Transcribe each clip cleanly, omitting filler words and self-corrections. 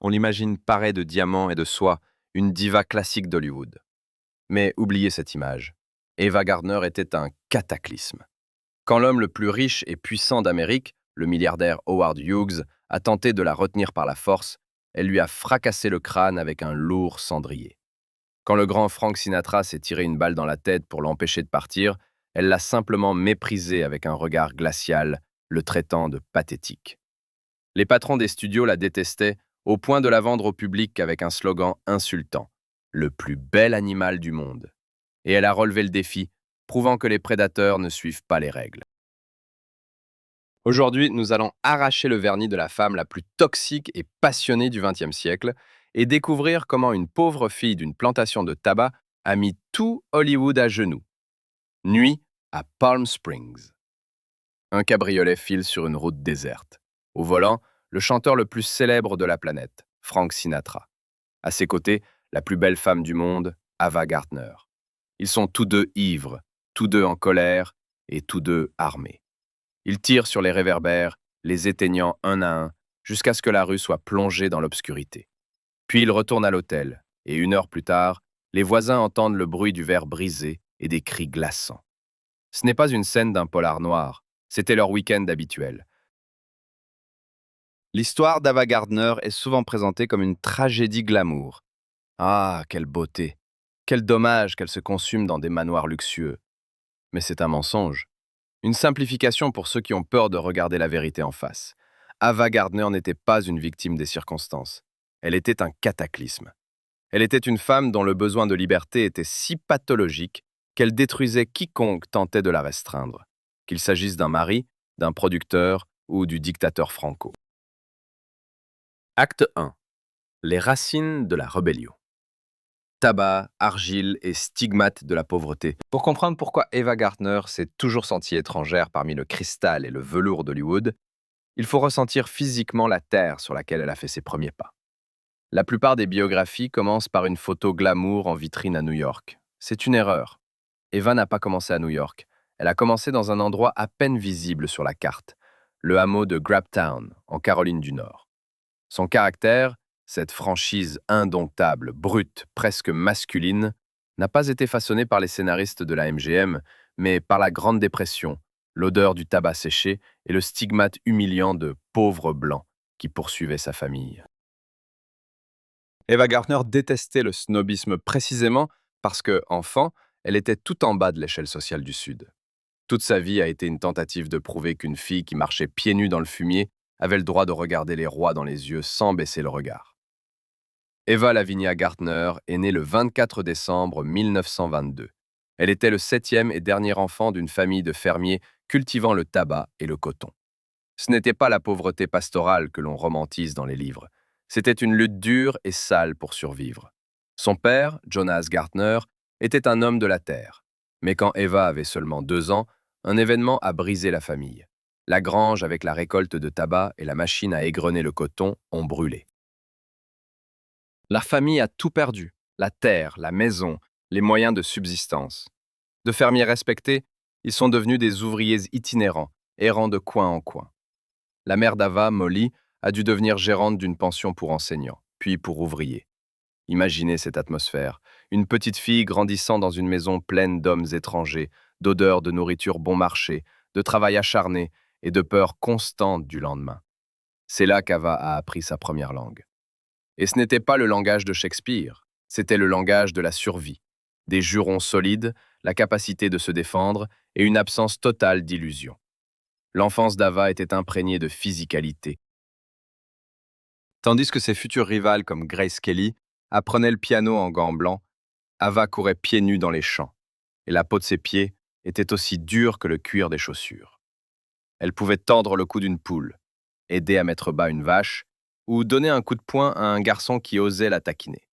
On l'imagine parée de diamants et de soie, une diva classique d'Hollywood. Mais oubliez cette image. Ava Gardner était un cataclysme. Quand l'homme le plus riche et puissant d'Amérique, le milliardaire Howard Hughes, a tenté de la retenir par la force, elle lui a fracassé le crâne avec un lourd cendrier. Quand le grand Frank Sinatra s'est tiré une balle dans la tête pour l'empêcher de partir, elle l'a simplement méprisé avec un regard glacial, le traitant de pathétique. Les patrons des studios la détestaient au point de la vendre au public avec un slogan insultant: le plus bel animal du monde. Et elle a relevé le défi, prouvant que les prédateurs ne suivent pas les règles. Aujourd'hui, nous allons arracher le vernis de la femme la plus toxique et passionnée du XXe siècle et découvrir comment une pauvre fille d'une plantation de tabac a mis tout Hollywood à genoux. Nuit à Palm Springs. Un cabriolet file sur une route déserte. Au volant, le chanteur le plus célèbre de la planète, Frank Sinatra. À ses côtés, la plus belle femme du monde, Ava Gardner. Ils sont tous deux ivres, tous deux en colère et tous deux armés. Ils tirent sur les réverbères, les éteignant un à un, jusqu'à ce que la rue soit plongée dans l'obscurité. Puis ils retournent à l'hôtel, et 1 heure plus tard, les voisins entendent le bruit du verre brisé et des cris glaçants. Ce n'est pas une scène d'un polar noir, c'était leur week-end habituel. L'histoire d'Ava Gardner est souvent présentée comme une tragédie glamour. Ah, quelle beauté! Quel dommage qu'elle se consume dans des manoirs luxueux. Mais c'est un mensonge. Une simplification pour ceux qui ont peur de regarder la vérité en face. Ava Gardner n'était pas une victime des circonstances. Elle était un cataclysme. Elle était une femme dont le besoin de liberté était si pathologique qu'elle détruisait quiconque tentait de la restreindre, qu'il s'agisse d'un mari, d'un producteur ou du dictateur Franco. Acte 1. Les racines de la rébellion. Tabac, argile et stigmates de la pauvreté. Pour comprendre pourquoi Ava Gardner s'est toujours sentie étrangère parmi le cristal et le velours d'Hollywood, il faut ressentir physiquement la terre sur laquelle elle a fait ses premiers pas. La plupart des biographies commencent par une photo glamour en vitrine à New York. C'est une erreur. Ava n'a pas commencé à New York. Elle a commencé dans un endroit à peine visible sur la carte, le hameau de Grabtown, en Caroline du Nord. Son caractère, cette franchise indomptable, brute, presque masculine, n'a pas été façonné par les scénaristes de la MGM, mais par la Grande Dépression, l'odeur du tabac séché et le stigmate humiliant de pauvre blanc qui poursuivait sa famille. Ava Gardner détestait le snobisme précisément parce que, enfant, elle était tout en bas de l'échelle sociale du Sud. Toute sa vie a été une tentative de prouver qu'une fille qui marchait pieds nus dans le fumier avait le droit de regarder les rois dans les yeux sans baisser le regard. Eva Lavinia Gardner est née le 24 décembre 1922. Elle était le 7e et dernier enfant d'une famille de fermiers cultivant le tabac et le coton. Ce n'était pas la pauvreté pastorale que l'on romantise dans les livres. C'était une lutte dure et sale pour survivre. Son père, Jonas Gardner, était un homme de la terre. Mais quand Eva avait seulement 2 ans, un événement a brisé la famille. La grange avec la récolte de tabac et la machine à égrener le coton ont brûlé. La famille a tout perdu, la terre, la maison, les moyens de subsistance. De fermiers respectés, ils sont devenus des ouvriers itinérants, errant de coin en coin. La mère d'Ava, Molly, a dû devenir gérante d'une pension pour enseignants, puis pour ouvriers. Imaginez cette atmosphère, une petite fille grandissant dans une maison pleine d'hommes étrangers, d'odeurs de nourriture bon marché, de travail acharné et de peur constante du lendemain. C'est là qu'Ava a appris sa première langue. Et ce n'était pas le langage de Shakespeare, c'était le langage de la survie. Des jurons solides, la capacité de se défendre et une absence totale d'illusions. L'enfance d'Ava était imprégnée de physicalité, tandis que ses futures rivales comme Grace Kelly apprenaient le piano en gants blancs. Ava courait pieds nus dans les champs, et la peau de ses pieds était aussi dure que le cuir des chaussures. Elle pouvait tordre le cou d'une poule, aider à mettre bas une vache, ou donner un coup de poing à un garçon qui osait la taquiner.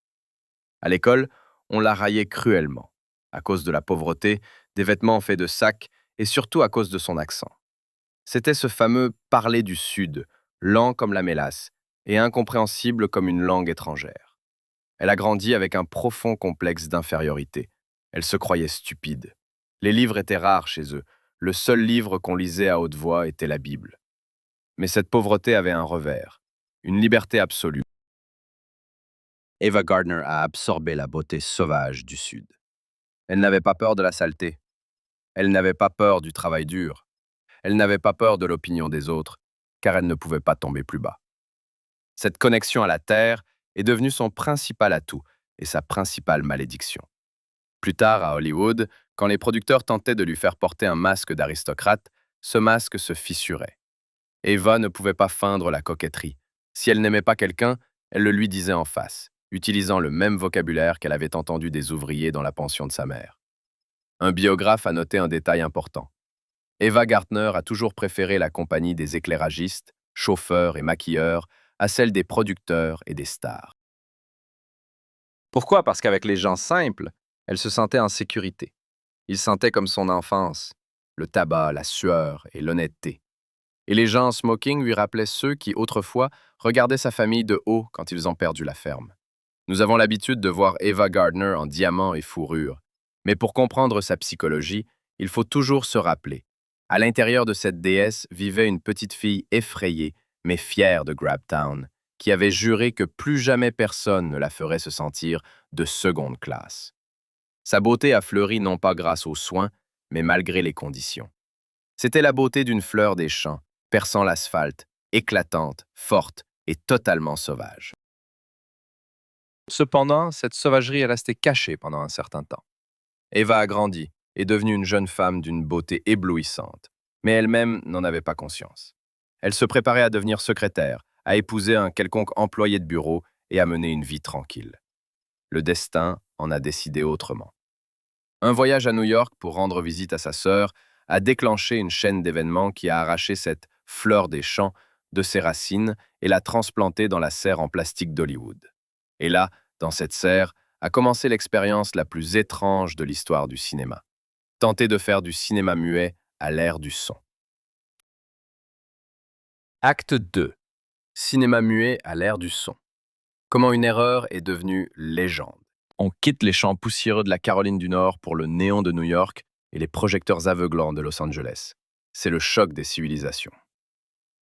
À l'école, on la raillait cruellement, à cause de la pauvreté, des vêtements faits de sacs, et surtout à cause de son accent. C'était ce fameux parler du Sud, lent comme la mélasse, et incompréhensible comme une langue étrangère. Elle a grandi avec un profond complexe d'infériorité. Elle se croyait stupide. Les livres étaient rares chez eux. Le seul livre qu'on lisait à haute voix était la Bible. Mais cette pauvreté avait un revers, une liberté absolue. Ava Gardner a absorbé la beauté sauvage du Sud. Elle n'avait pas peur de la saleté. Elle n'avait pas peur du travail dur. Elle n'avait pas peur de l'opinion des autres, car elle ne pouvait pas tomber plus bas. Cette connexion à la terre est devenue son principal atout et sa principale malédiction. Plus tard, à Hollywood, quand les producteurs tentaient de lui faire porter un masque d'aristocrate, ce masque se fissurait. Ava ne pouvait pas feindre la coquetterie. Si elle n'aimait pas quelqu'un, elle le lui disait en face, utilisant le même vocabulaire qu'elle avait entendu des ouvriers dans la pension de sa mère. Un biographe a noté un détail important. Ava Gardner a toujours préféré la compagnie des éclairagistes, chauffeurs et maquilleurs à celle des producteurs et des stars. Pourquoi? Parce qu'avec les gens simples, elle se sentait en sécurité. Il sentait comme son enfance, le tabac, la sueur et l'honnêteté. Et les gens en smoking lui rappelaient ceux qui, autrefois, regardaient sa famille de haut quand ils ont perdu la ferme. Nous avons l'habitude de voir Ava Gardner en diamants et fourrure. Mais pour comprendre sa psychologie, il faut toujours se rappeler. À l'intérieur de cette déesse vivait une petite fille effrayée, mais fière de Grabtown, qui avait juré que plus jamais personne ne la ferait se sentir de seconde classe. Sa beauté a fleuri non pas grâce aux soins, mais malgré les conditions. C'était la beauté d'une fleur des champs, perçant l'asphalte, éclatante, forte et totalement sauvage. Cependant, cette sauvagerie est restée cachée pendant un certain temps. Ava a grandi, est devenue une jeune femme d'une beauté éblouissante, mais elle-même n'en avait pas conscience. Elle se préparait à devenir secrétaire, à épouser un quelconque employé de bureau et à mener une vie tranquille. Le destin en a décidé autrement. Un voyage à New York pour rendre visite à sa sœur a déclenché une chaîne d'événements qui a arraché cette fleur des champs de ses racines et l'a transplantée dans la serre en plastique d'Hollywood. Et là, dans cette serre, a commencé l'expérience la plus étrange de l'histoire du cinéma. Tenter de faire du cinéma muet à l'ère du son. Acte 2. Cinéma muet à l'ère du son. Comment une erreur est devenue légende. On quitte les champs poussiéreux de la Caroline du Nord pour le néon de New York et les projecteurs aveuglants de Los Angeles. C'est le choc des civilisations.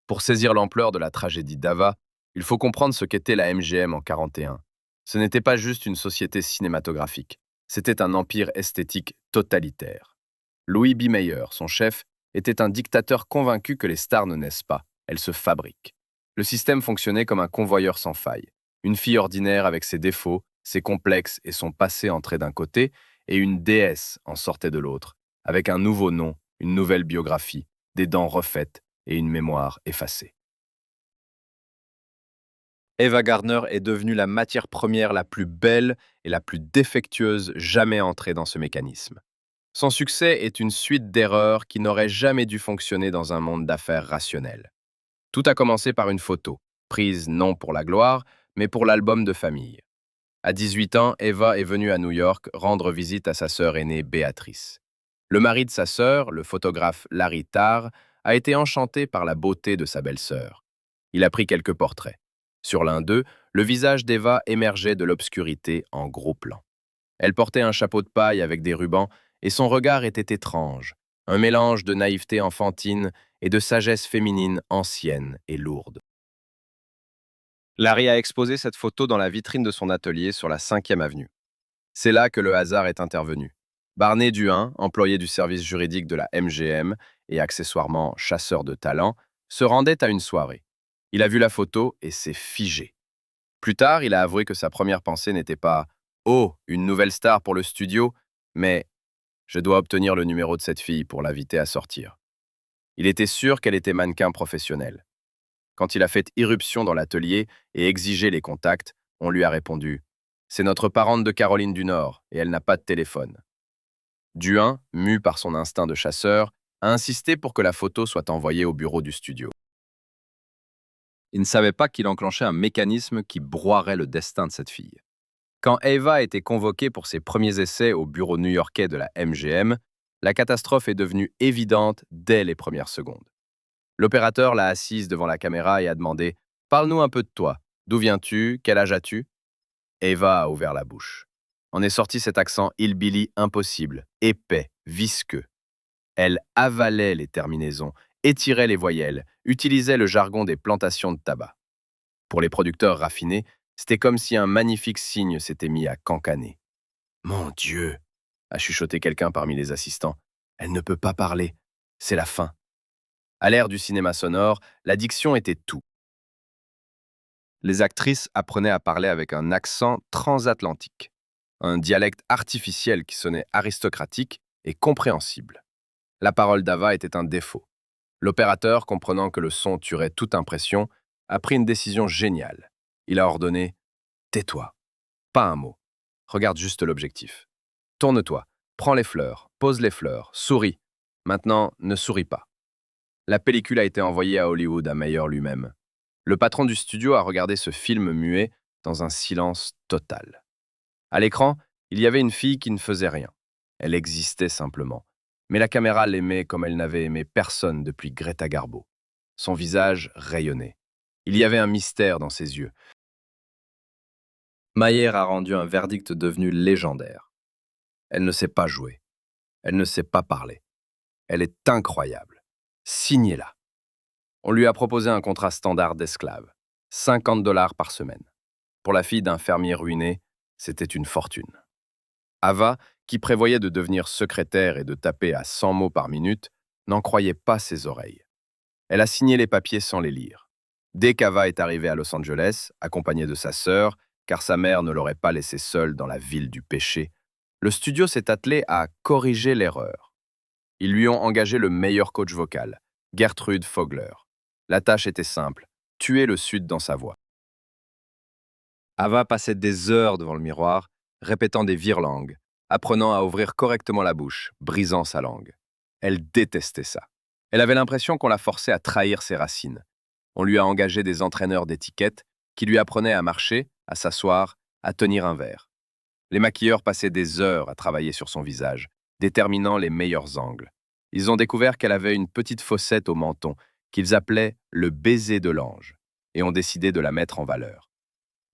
Pour saisir l'ampleur de la tragédie d'Ava, il faut comprendre ce qu'était la MGM en 1941. Ce n'était pas juste une société cinématographique, c'était un empire esthétique totalitaire. Louis B. Mayer, son chef, était un dictateur convaincu que les stars ne naissent pas, elles se fabriquent. Le système fonctionnait comme un convoyeur sans faille. Une fille ordinaire avec ses défauts, ses complexes et son passé entraient d'un côté, et une déesse en sortait de l'autre, avec un nouveau nom, une nouvelle biographie, des dents refaites et une mémoire effacée. Ava Gardner est devenue la matière première la plus belle et la plus défectueuse jamais entrée dans ce mécanisme. Son succès est une suite d'erreurs qui n'auraient jamais dû fonctionner dans un monde d'affaires rationnel. Tout a commencé par une photo, prise non pour la gloire, mais pour l'album de famille. À 18 ans, Ava est venue à New York rendre visite à sa sœur aînée Béatrice. Le mari de sa sœur, le photographe Larry Tarr, a été enchanté par la beauté de sa belle-sœur. Il a pris quelques portraits. Sur l'un d'eux, le visage d'Eva émergeait de l'obscurité en gros plan. Elle portait un chapeau de paille avec des rubans et son regard était étrange, un mélange de naïveté enfantine et de sagesse féminine ancienne et lourde. Larry a exposé cette photo dans la vitrine de son atelier sur la 5e avenue. C'est là que le hasard est intervenu. Barney Duhain, employé du service juridique de la MGM et accessoirement chasseur de talent, se rendait à une soirée. Il a vu la photo et s'est figé. Plus tard, il a avoué que sa première pensée n'était pas « Oh, une nouvelle star pour le studio », mais « Je dois obtenir le numéro de cette fille pour l'inviter à sortir ». Il était sûr qu'elle était mannequin professionnel. Quand il a fait irruption dans l'atelier et exigé les contacts, on lui a répondu « C'est notre parente de Caroline du Nord et elle n'a pas de téléphone ». Duhain, mu par son instinct de chasseur, a insisté pour que la photo soit envoyée au bureau du studio. Il ne savait pas qu'il enclenchait un mécanisme qui broierait le destin de cette fille. Quand Ava a été convoquée pour ses premiers essais au bureau new-yorkais de la MGM, la catastrophe est devenue évidente dès les premières secondes. L'opérateur l'a assise devant la caméra et a demandé « Parle-nous un peu de toi. D'où viens-tu? Quel âge as-tu » Ava a ouvert la bouche. En est sorti cet accent hillbilly impossible, épais, visqueux. Elle avalait les terminaisons, étirait les voyelles, utilisait le jargon des plantations de tabac. Pour les producteurs raffinés, C'était comme si un magnifique cygne s'était mis à cancaner. Mon Dieu, a chuchoté quelqu'un parmi les assistants. Elle ne peut pas parler. C'est la fin. À l'ère du cinéma sonore, la diction était tout. Les actrices apprenaient à parler avec un accent transatlantique, un dialecte artificiel qui sonnait aristocratique et compréhensible. La parole d'Ava était un défaut. L'opérateur, comprenant que le son tuerait toute impression, a pris une décision géniale. Il a ordonné « Tais-toi, pas un mot. Regarde juste l'objectif. Tourne-toi, prends les fleurs, pose les fleurs, souris. Maintenant, ne souris pas. » La pellicule a été envoyée à Hollywood, à Mayer lui-même. Le patron du studio a regardé ce film muet dans un silence total. À l'écran, il y avait une fille qui ne faisait rien. Elle existait simplement. Mais la caméra l'aimait comme elle n'avait aimé personne depuis Greta Garbo. Son visage rayonnait. Il y avait un mystère dans ses yeux. Mayer a rendu un verdict devenu légendaire. Elle ne sait pas jouer. Elle ne sait pas parler. Elle est incroyable. Signez-la. On lui a proposé un contrat standard d'esclave. 50 $ par semaine. Pour la fille d'un fermier ruiné, c'était une fortune. Ava, qui prévoyait de devenir secrétaire et de taper à 100 mots par minute, n'en croyait pas ses oreilles. Elle a signé les papiers sans les lire. Dès qu'Ava est arrivée à Los Angeles, accompagnée de sa sœur, car sa mère ne l'aurait pas laissée seule dans la ville du péché, le studio s'est attelé à corriger l'erreur. Ils lui ont engagé le meilleur coach vocal, Gertrude Fogler. La tâche était simple, tuer le Sud dans sa voix. Ava passait des heures devant le miroir, répétant des virelangues, apprenant à ouvrir correctement la bouche, brisant sa langue. Elle détestait ça. Elle avait l'impression qu'on la forçait à trahir ses racines. On lui a engagé des entraîneurs d'étiquette qui lui apprenaient à marcher, à s'asseoir, à tenir un verre. Les maquilleurs passaient des heures à travailler sur son visage, déterminant les meilleurs angles. Ils ont découvert qu'elle avait une petite fossette au menton, qu'ils appelaient le baiser de l'ange, et ont décidé de la mettre en valeur.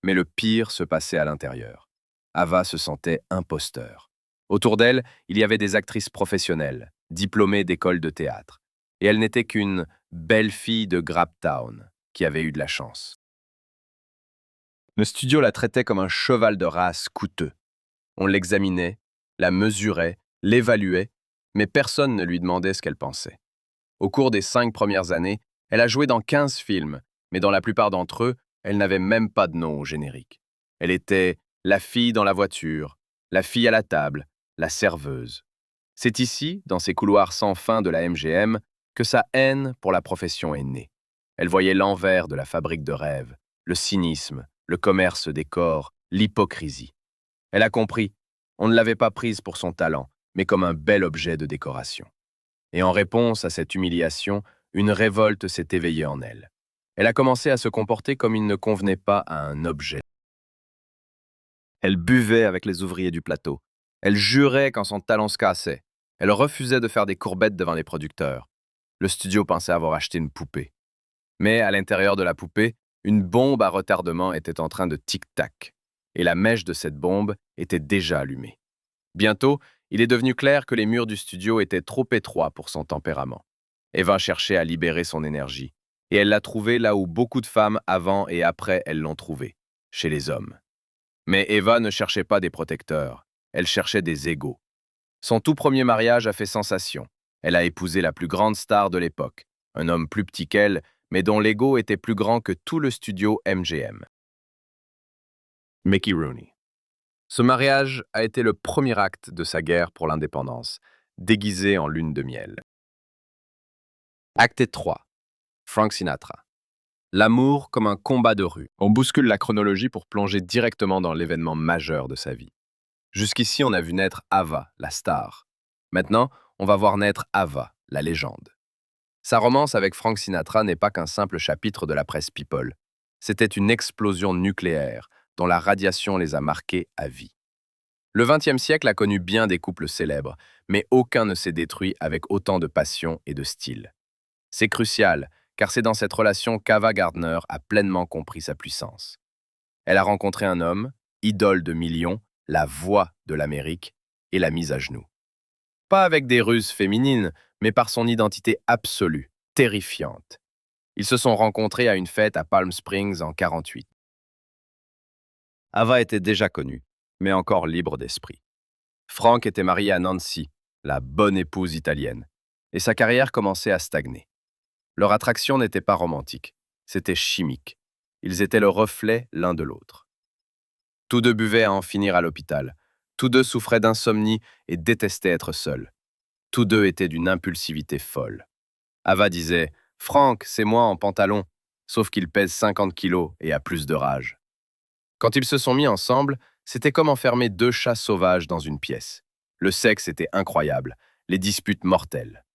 Mais le pire se passait à l'intérieur. Ava se sentait imposteur. Autour d'elle, il y avait des actrices professionnelles, diplômées d'écoles de théâtre. Et elle n'était qu'une belle fille de Graptown, qui avait eu de la chance. Le studio la traitait comme un cheval de race coûteux. On l'examinait, la mesurait, l'évaluait, mais personne ne lui demandait ce qu'elle pensait. Au cours des 5 premières années, elle a joué dans 15 films, mais dans la plupart d'entre eux, elle n'avait même pas de nom au générique. Elle était la fille dans la voiture, la fille à la table, la serveuse. C'est ici, dans ces couloirs sans fin de la MGM, que sa haine pour la profession est née. Elle voyait l'envers de la fabrique de rêves, le cynisme, le commerce des corps, l'hypocrisie. Elle a compris, on ne l'avait pas prise pour son talent, mais comme un bel objet de décoration. Et en réponse à cette humiliation, une révolte s'est éveillée en elle. Elle a commencé à se comporter comme il ne convenait pas à un objet. Elle buvait avec les ouvriers du plateau. Elle jurait quand son talon se cassait. Elle refusait de faire des courbettes devant les producteurs. Le studio pensait avoir acheté une poupée. Mais à l'intérieur de la poupée, une bombe à retardement était en train de tic-tac. Et la mèche de cette bombe était déjà allumée. Bientôt, il est devenu clair que les murs du studio étaient trop étroits pour son tempérament. Eva cherchait à libérer son énergie. Et elle l'a trouvée là où beaucoup de femmes avant et après elles l'ont trouvée, chez les hommes. Mais Eva ne cherchait pas des protecteurs, elle cherchait des égaux. Son tout premier mariage a fait sensation. Elle a épousé la plus grande star de l'époque, un homme plus petit qu'elle, mais dont l'ego était plus grand que tout le studio MGM. Mickey Rooney. Ce mariage a été le premier acte de sa guerre pour l'indépendance, déguisé en lune de miel. Acte 3. Frank Sinatra. L'amour comme un combat de rue. On bouscule la chronologie pour plonger directement dans l'événement majeur de sa vie. Jusqu'ici, on a vu naître Ava, la star. Maintenant, on va voir naître Ava, la légende. Sa romance avec Frank Sinatra n'est pas qu'un simple chapitre de la presse People. C'était une explosion nucléaire dont la radiation les a marqués à vie. Le XXe siècle a connu bien des couples célèbres, mais aucun ne s'est détruit avec autant de passion et de style. C'est crucial, car c'est dans cette relation qu'Ava Gardner a pleinement compris sa puissance. Elle a rencontré un homme, idole de millions, la voix de l'Amérique, et l'a mise à genoux. Pas avec des ruses féminines, mais par son identité absolue, terrifiante. Ils se sont rencontrés à une fête à Palm Springs en 1948. Ava était déjà connue, mais encore libre d'esprit. Frank était marié à Nancy, la bonne épouse italienne, et sa carrière commençait à stagner. Leur attraction n'était pas romantique, c'était chimique. Ils étaient le reflet l'un de l'autre. Tous deux buvaient à en finir à l'hôpital. Tous deux souffraient d'insomnie et détestaient être seuls. Tous deux étaient d'une impulsivité folle. Ava disait « Frank, c'est moi en pantalon », sauf qu'il pèse 50 kilos et a plus de rage. Quand ils se sont mis ensemble, c'était comme enfermer deux chats sauvages dans une pièce. Le sexe était incroyable, les disputes mortelles.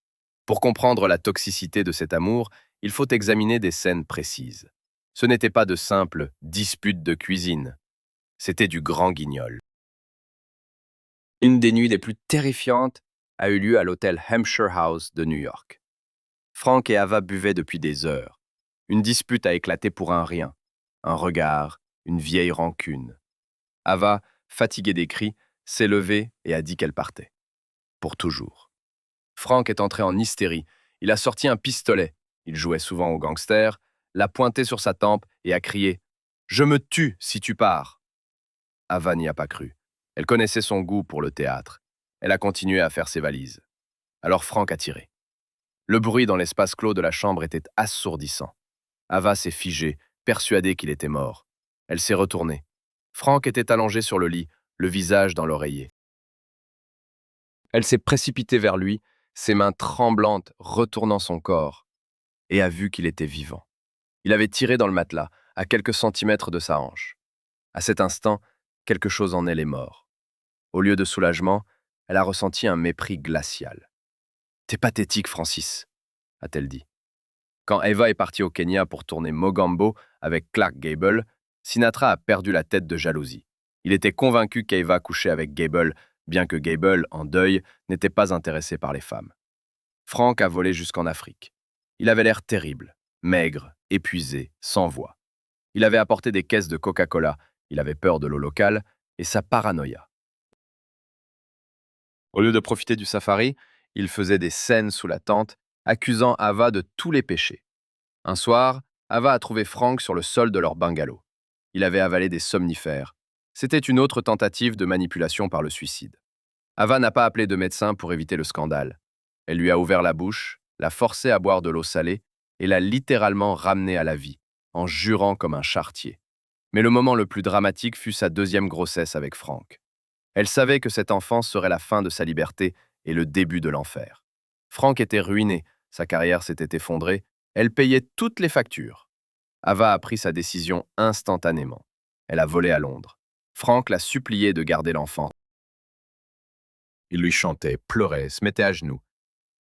Pour comprendre la toxicité de cet amour, il faut examiner des scènes précises. Ce n'était pas de simples disputes de cuisine, c'était du grand guignol. Une des nuits les plus terrifiantes a eu lieu à l'hôtel Hampshire House de New York. Frank et Ava buvaient depuis des heures. Une dispute a éclaté pour un rien. Un regard, une vieille rancune. Ava, fatiguée des cris, s'est levée et a dit qu'elle partait. Pour toujours. Frank est entré en hystérie. Il a sorti un pistolet. Il jouait souvent au gangster, l'a pointé sur sa tempe et a crié « Je me tue si tu pars !» Ava n'y a pas cru. Elle connaissait son goût pour le théâtre. Elle a continué à faire ses valises. Alors Frank a tiré. Le bruit dans l'espace clos de la chambre était assourdissant. Ava s'est figée, persuadée qu'il était mort. Elle s'est retournée. Frank était allongé sur le lit, le visage dans l'oreiller. Elle s'est précipitée vers lui, ses mains tremblantes retournant son corps, et a vu qu'il était vivant. Il avait tiré dans le matelas, à quelques centimètres de sa hanche. À cet instant, quelque chose en elle est mort. Au lieu de soulagement, elle a ressenti un mépris glacial. « T'es pathétique, Francis », a-t-elle dit. Quand Eva est partie au Kenya pour tourner Mogambo avec Clark Gable, Sinatra a perdu la tête de jalousie. Il était convaincu qu'Eva couchait avec Gable, bien que Gable, en deuil, n'était pas intéressé par les femmes. Frank a volé jusqu'en Afrique. Il avait l'air terrible, maigre, épuisé, sans voix. Il avait apporté des caisses de Coca-Cola, il avait peur de l'eau locale et sa paranoïa. Au lieu de profiter du safari, il faisait des scènes sous la tente, accusant Ava de tous les péchés. Un soir, Ava a trouvé Frank sur le sol de leur bungalow. Il avait avalé des somnifères. C'était une autre tentative de manipulation par le suicide. Ava n'a pas appelé de médecin pour éviter le scandale. Elle lui a ouvert la bouche, l'a forcé à boire de l'eau salée et l'a littéralement ramené à la vie, en jurant comme un charretier. Mais le moment le plus dramatique fut sa deuxième grossesse avec Frank. Elle savait que cet enfant serait la fin de sa liberté et le début de l'enfer. Frank était ruiné, sa carrière s'était effondrée, elle payait toutes les factures. Ava a pris sa décision instantanément. Elle a volé à Londres. Frank l'a supplié de garder l'enfant. Il lui chantait, pleurait, se mettait à genoux.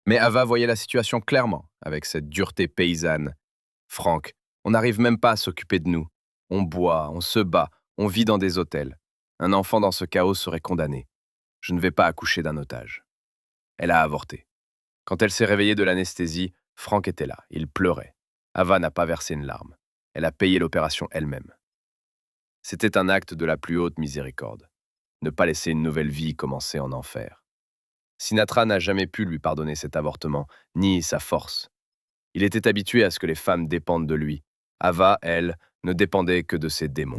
Mais Ava voyait la situation clairement, avec cette dureté paysanne. « Frank, on n'arrive même pas à s'occuper de nous. On boit, on se bat, on vit dans des hôtels. Un enfant dans ce chaos serait condamné. Je ne vais pas accoucher d'un otage. » Elle a avorté. Quand elle s'est réveillée de l'anesthésie, Frank était là, il pleurait. Ava n'a pas versé une larme. Elle a payé l'opération elle-même. C'était un acte de la plus haute miséricorde. Ne pas laisser une nouvelle vie commencer en enfer. Sinatra n'a jamais pu lui pardonner cet avortement, ni sa force. Il était habitué à ce que les femmes dépendent de lui. Ava, elle, ne dépendait que de ses démons.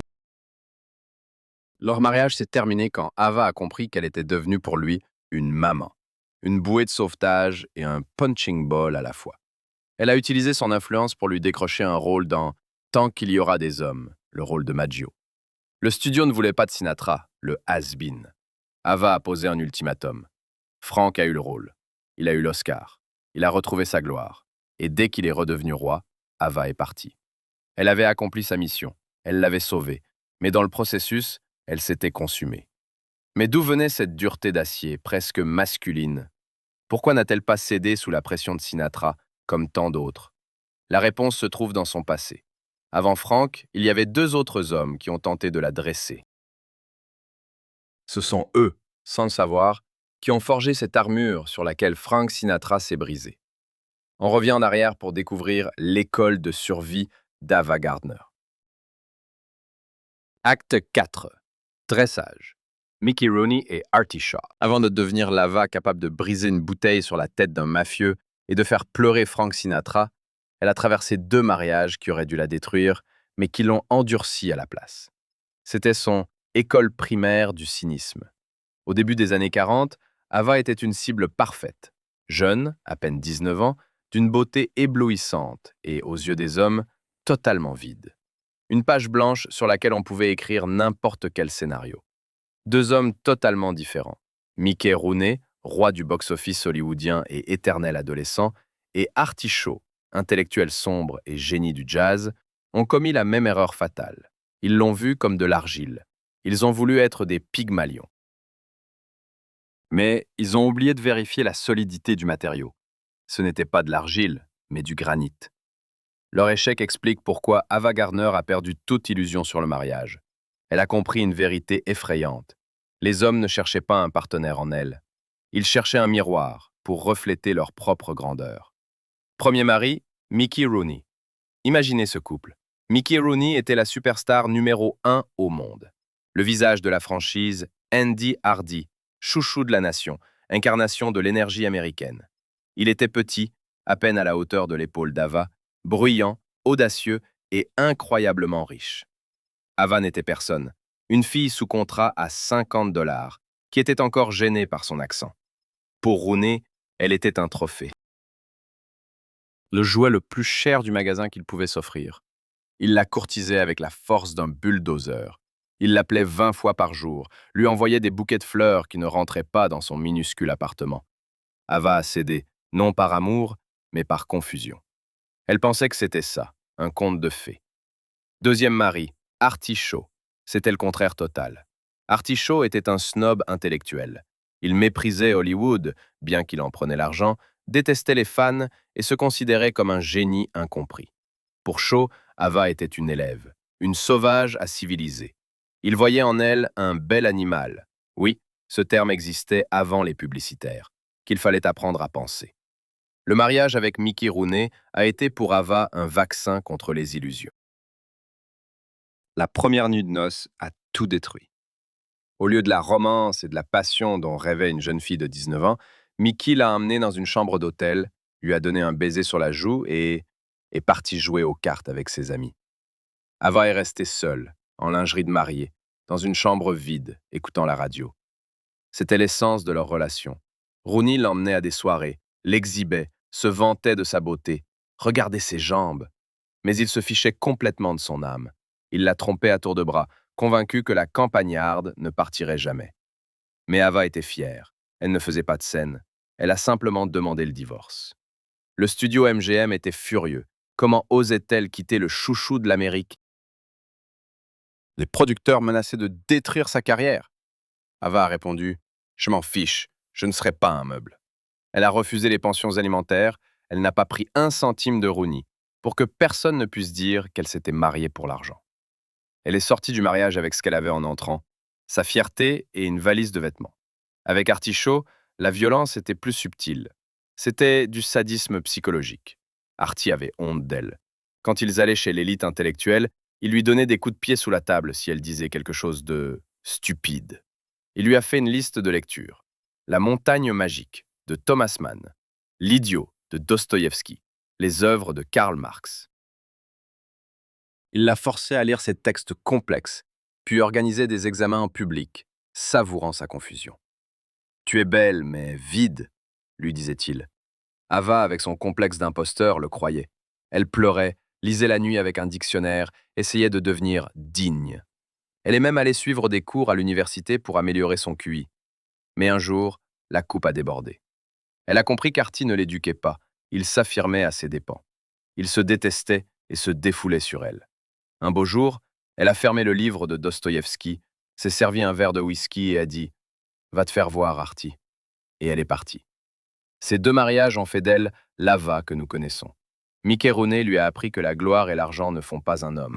Leur mariage s'est terminé quand Ava a compris qu'elle était devenue pour lui une maman, une bouée de sauvetage et un punching ball à la fois. Elle a utilisé son influence pour lui décrocher un rôle dans Tant qu'il y aura des hommes, le rôle de Maggio. Le studio ne voulait pas de Sinatra, le has-been. Ava a posé un ultimatum. Frank a eu le rôle. Il a eu l'Oscar. Il a retrouvé sa gloire. Et dès qu'il est redevenu roi, Ava est partie. Elle avait accompli sa mission. Elle l'avait sauvé. Mais dans le processus, elle s'était consumée. Mais d'où venait cette dureté d'acier, presque masculine? Pourquoi n'a-t-elle pas cédé sous la pression de Sinatra, comme tant d'autres? La réponse se trouve dans son passé. Avant Frank, il y avait deux autres hommes qui ont tenté de la dresser. Ce sont eux, sans le savoir, qui ont forgé cette armure sur laquelle Frank Sinatra s'est brisé. On revient en arrière pour découvrir l'école de survie d'Ava Gardner. Acte 4. Dressage. Mickey Rooney et Artie Shaw. Avant de devenir l'Ava capable de briser une bouteille sur la tête d'un mafieux et de faire pleurer Frank Sinatra, elle a traversé deux mariages qui auraient dû la détruire, mais qui l'ont endurcie à la place. C'était son école primaire du cynisme. Au début des années 40, Ava était une cible parfaite. Jeune, à peine 19 ans, d'une beauté éblouissante et, aux yeux des hommes, totalement vide. Une page blanche sur laquelle on pouvait écrire n'importe quel scénario. Deux hommes totalement différents. Mickey Rooney, roi du box-office hollywoodien et éternel adolescent, et Artie Shaw, intellectuel sombre et génie du jazz, ont commis la même erreur fatale. Ils l'ont vu comme de l'argile. Ils ont voulu être des Pygmalions. Mais ils ont oublié de vérifier la solidité du matériau. Ce n'était pas de l'argile, mais du granit. Leur échec explique pourquoi Ava Gardner a perdu toute illusion sur le mariage. Elle a compris une vérité effrayante. Les hommes ne cherchaient pas un partenaire en elle. Ils cherchaient un miroir pour refléter leur propre grandeur. Premier mari, Mickey Rooney. Imaginez ce couple. Mickey Rooney était la superstar numéro 1 au monde. Le visage de la franchise, Andy Hardy, chouchou de la nation, incarnation de l'énergie américaine. Il était petit, à peine à la hauteur de l'épaule d'Ava, bruyant, audacieux et incroyablement riche. Ava n'était personne, une fille sous contrat à 50 $, qui était encore gênée par son accent. Pour Rooney, elle était un trophée. Le jouet le plus cher du magasin qu'il pouvait s'offrir. Il la courtisait avec la force d'un bulldozer. Il l'appelait 20 fois par jour, lui envoyait des bouquets de fleurs qui ne rentraient pas dans son minuscule appartement. Ava a cédé, non par amour, mais par confusion. Elle pensait que c'était ça, un conte de fées. Deuxième mari, Artie Shaw. C'était le contraire total. Artie Shaw était un snob intellectuel. Il méprisait Hollywood, bien qu'il en prenait l'argent, détestait les fans et se considérait comme un génie incompris. Pour Shaw, Ava était une élève, une sauvage à civiliser. Il voyait en elle un bel animal. Oui, ce terme existait avant les publicitaires, qu'il fallait apprendre à penser. Le mariage avec Mickey Rooney a été pour Ava un vaccin contre les illusions. La première nuit de noces a tout détruit. Au lieu de la romance et de la passion dont rêvait une jeune fille de 19 ans, Mickey l'a emmenée dans une chambre d'hôtel, lui a donné un baiser sur la joue et est parti jouer aux cartes avec ses amis. Ava est restée seule, en lingerie de mariée, dans une chambre vide, écoutant la radio. C'était l'essence de leur relation. Rooney l'emmenait à des soirées, l'exhibait, se vantait de sa beauté, regardait ses jambes. Mais il se fichait complètement de son âme. Il la trompait à tour de bras, convaincu que la campagnarde ne partirait jamais. Mais Ava était fière. Elle ne faisait pas de scène. Elle a simplement demandé le divorce. Le studio MGM était furieux. Comment osait-elle quitter le chouchou de l'Amérique? Les producteurs menaçaient de détruire sa carrière. Ava a répondu « Je m'en fiche, je ne serai pas un meuble ». Elle a refusé les pensions alimentaires, elle n'a pas pris un centime de Rooney, pour que personne ne puisse dire qu'elle s'était mariée pour l'argent. Elle est sortie du mariage avec ce qu'elle avait en entrant, sa fierté et une valise de vêtements. Avec Artie Shaw, la violence était plus subtile. C'était du sadisme psychologique. Artie avait honte d'elle. Quand ils allaient chez l'élite intellectuelle, il lui donnait des coups de pied sous la table si elle disait quelque chose de stupide. Il lui a fait une liste de lectures. La montagne magique de Thomas Mann, L'idiot de Dostoïevski, les œuvres de Karl Marx. Il l'a forcée à lire ces textes complexes, puis organiser des examens en public, savourant sa confusion. « Tu es belle, mais vide », lui disait-il. Ava, avec son complexe d'imposteur, le croyait. Elle pleurait, lisait la nuit avec un dictionnaire, essayait de devenir digne. Elle est même allée suivre des cours à l'université pour améliorer son QI. Mais un jour, la coupe a débordé. Elle a compris qu'Artie ne l'éduquait pas, il s'affirmait à ses dépens. Il se détestait et se défoulait sur elle. Un beau jour, elle a fermé le livre de Dostoïevski, s'est servi un verre de whisky et a dit « Va te faire voir, Artie ». Et elle est partie. Ces deux mariages ont fait d'elle l'Ava que nous connaissons. Mickey Rooney lui a appris que la gloire et l'argent ne font pas un homme.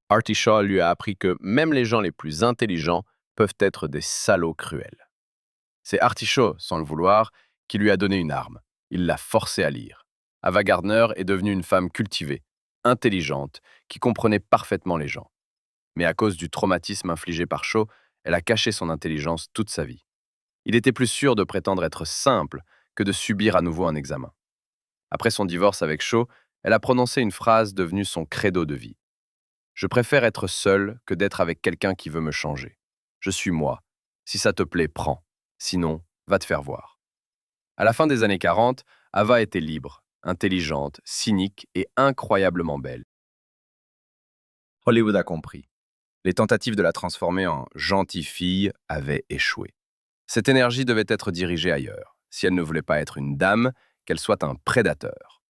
Artie Shaw lui a appris que même les gens les plus intelligents peuvent être des salauds cruels. C'est Artie Shaw, sans le vouloir, qui lui a donné une arme. Il l'a forcée à lire. Ava Gardner est devenue une femme cultivée, intelligente, qui comprenait parfaitement les gens. Mais à cause du traumatisme infligé par Shaw, elle a caché son intelligence toute sa vie. Il était plus sûr de prétendre être simple que de subir à nouveau un examen. Après son divorce avec Shaw, elle a prononcé une phrase devenue son credo de vie. Je préfère être seul que d'être avec quelqu'un qui veut me changer. Je suis moi. Si ça te plaît, prends. Sinon, va te faire voir. À la fin des années 40, Ava était libre, intelligente, cynique et incroyablement belle. Hollywood a compris. Les tentatives de la transformer en gentille fille avaient échoué. Cette énergie devait être dirigée ailleurs. Si elle ne voulait pas être une dame, qu'elle soit un prédateur.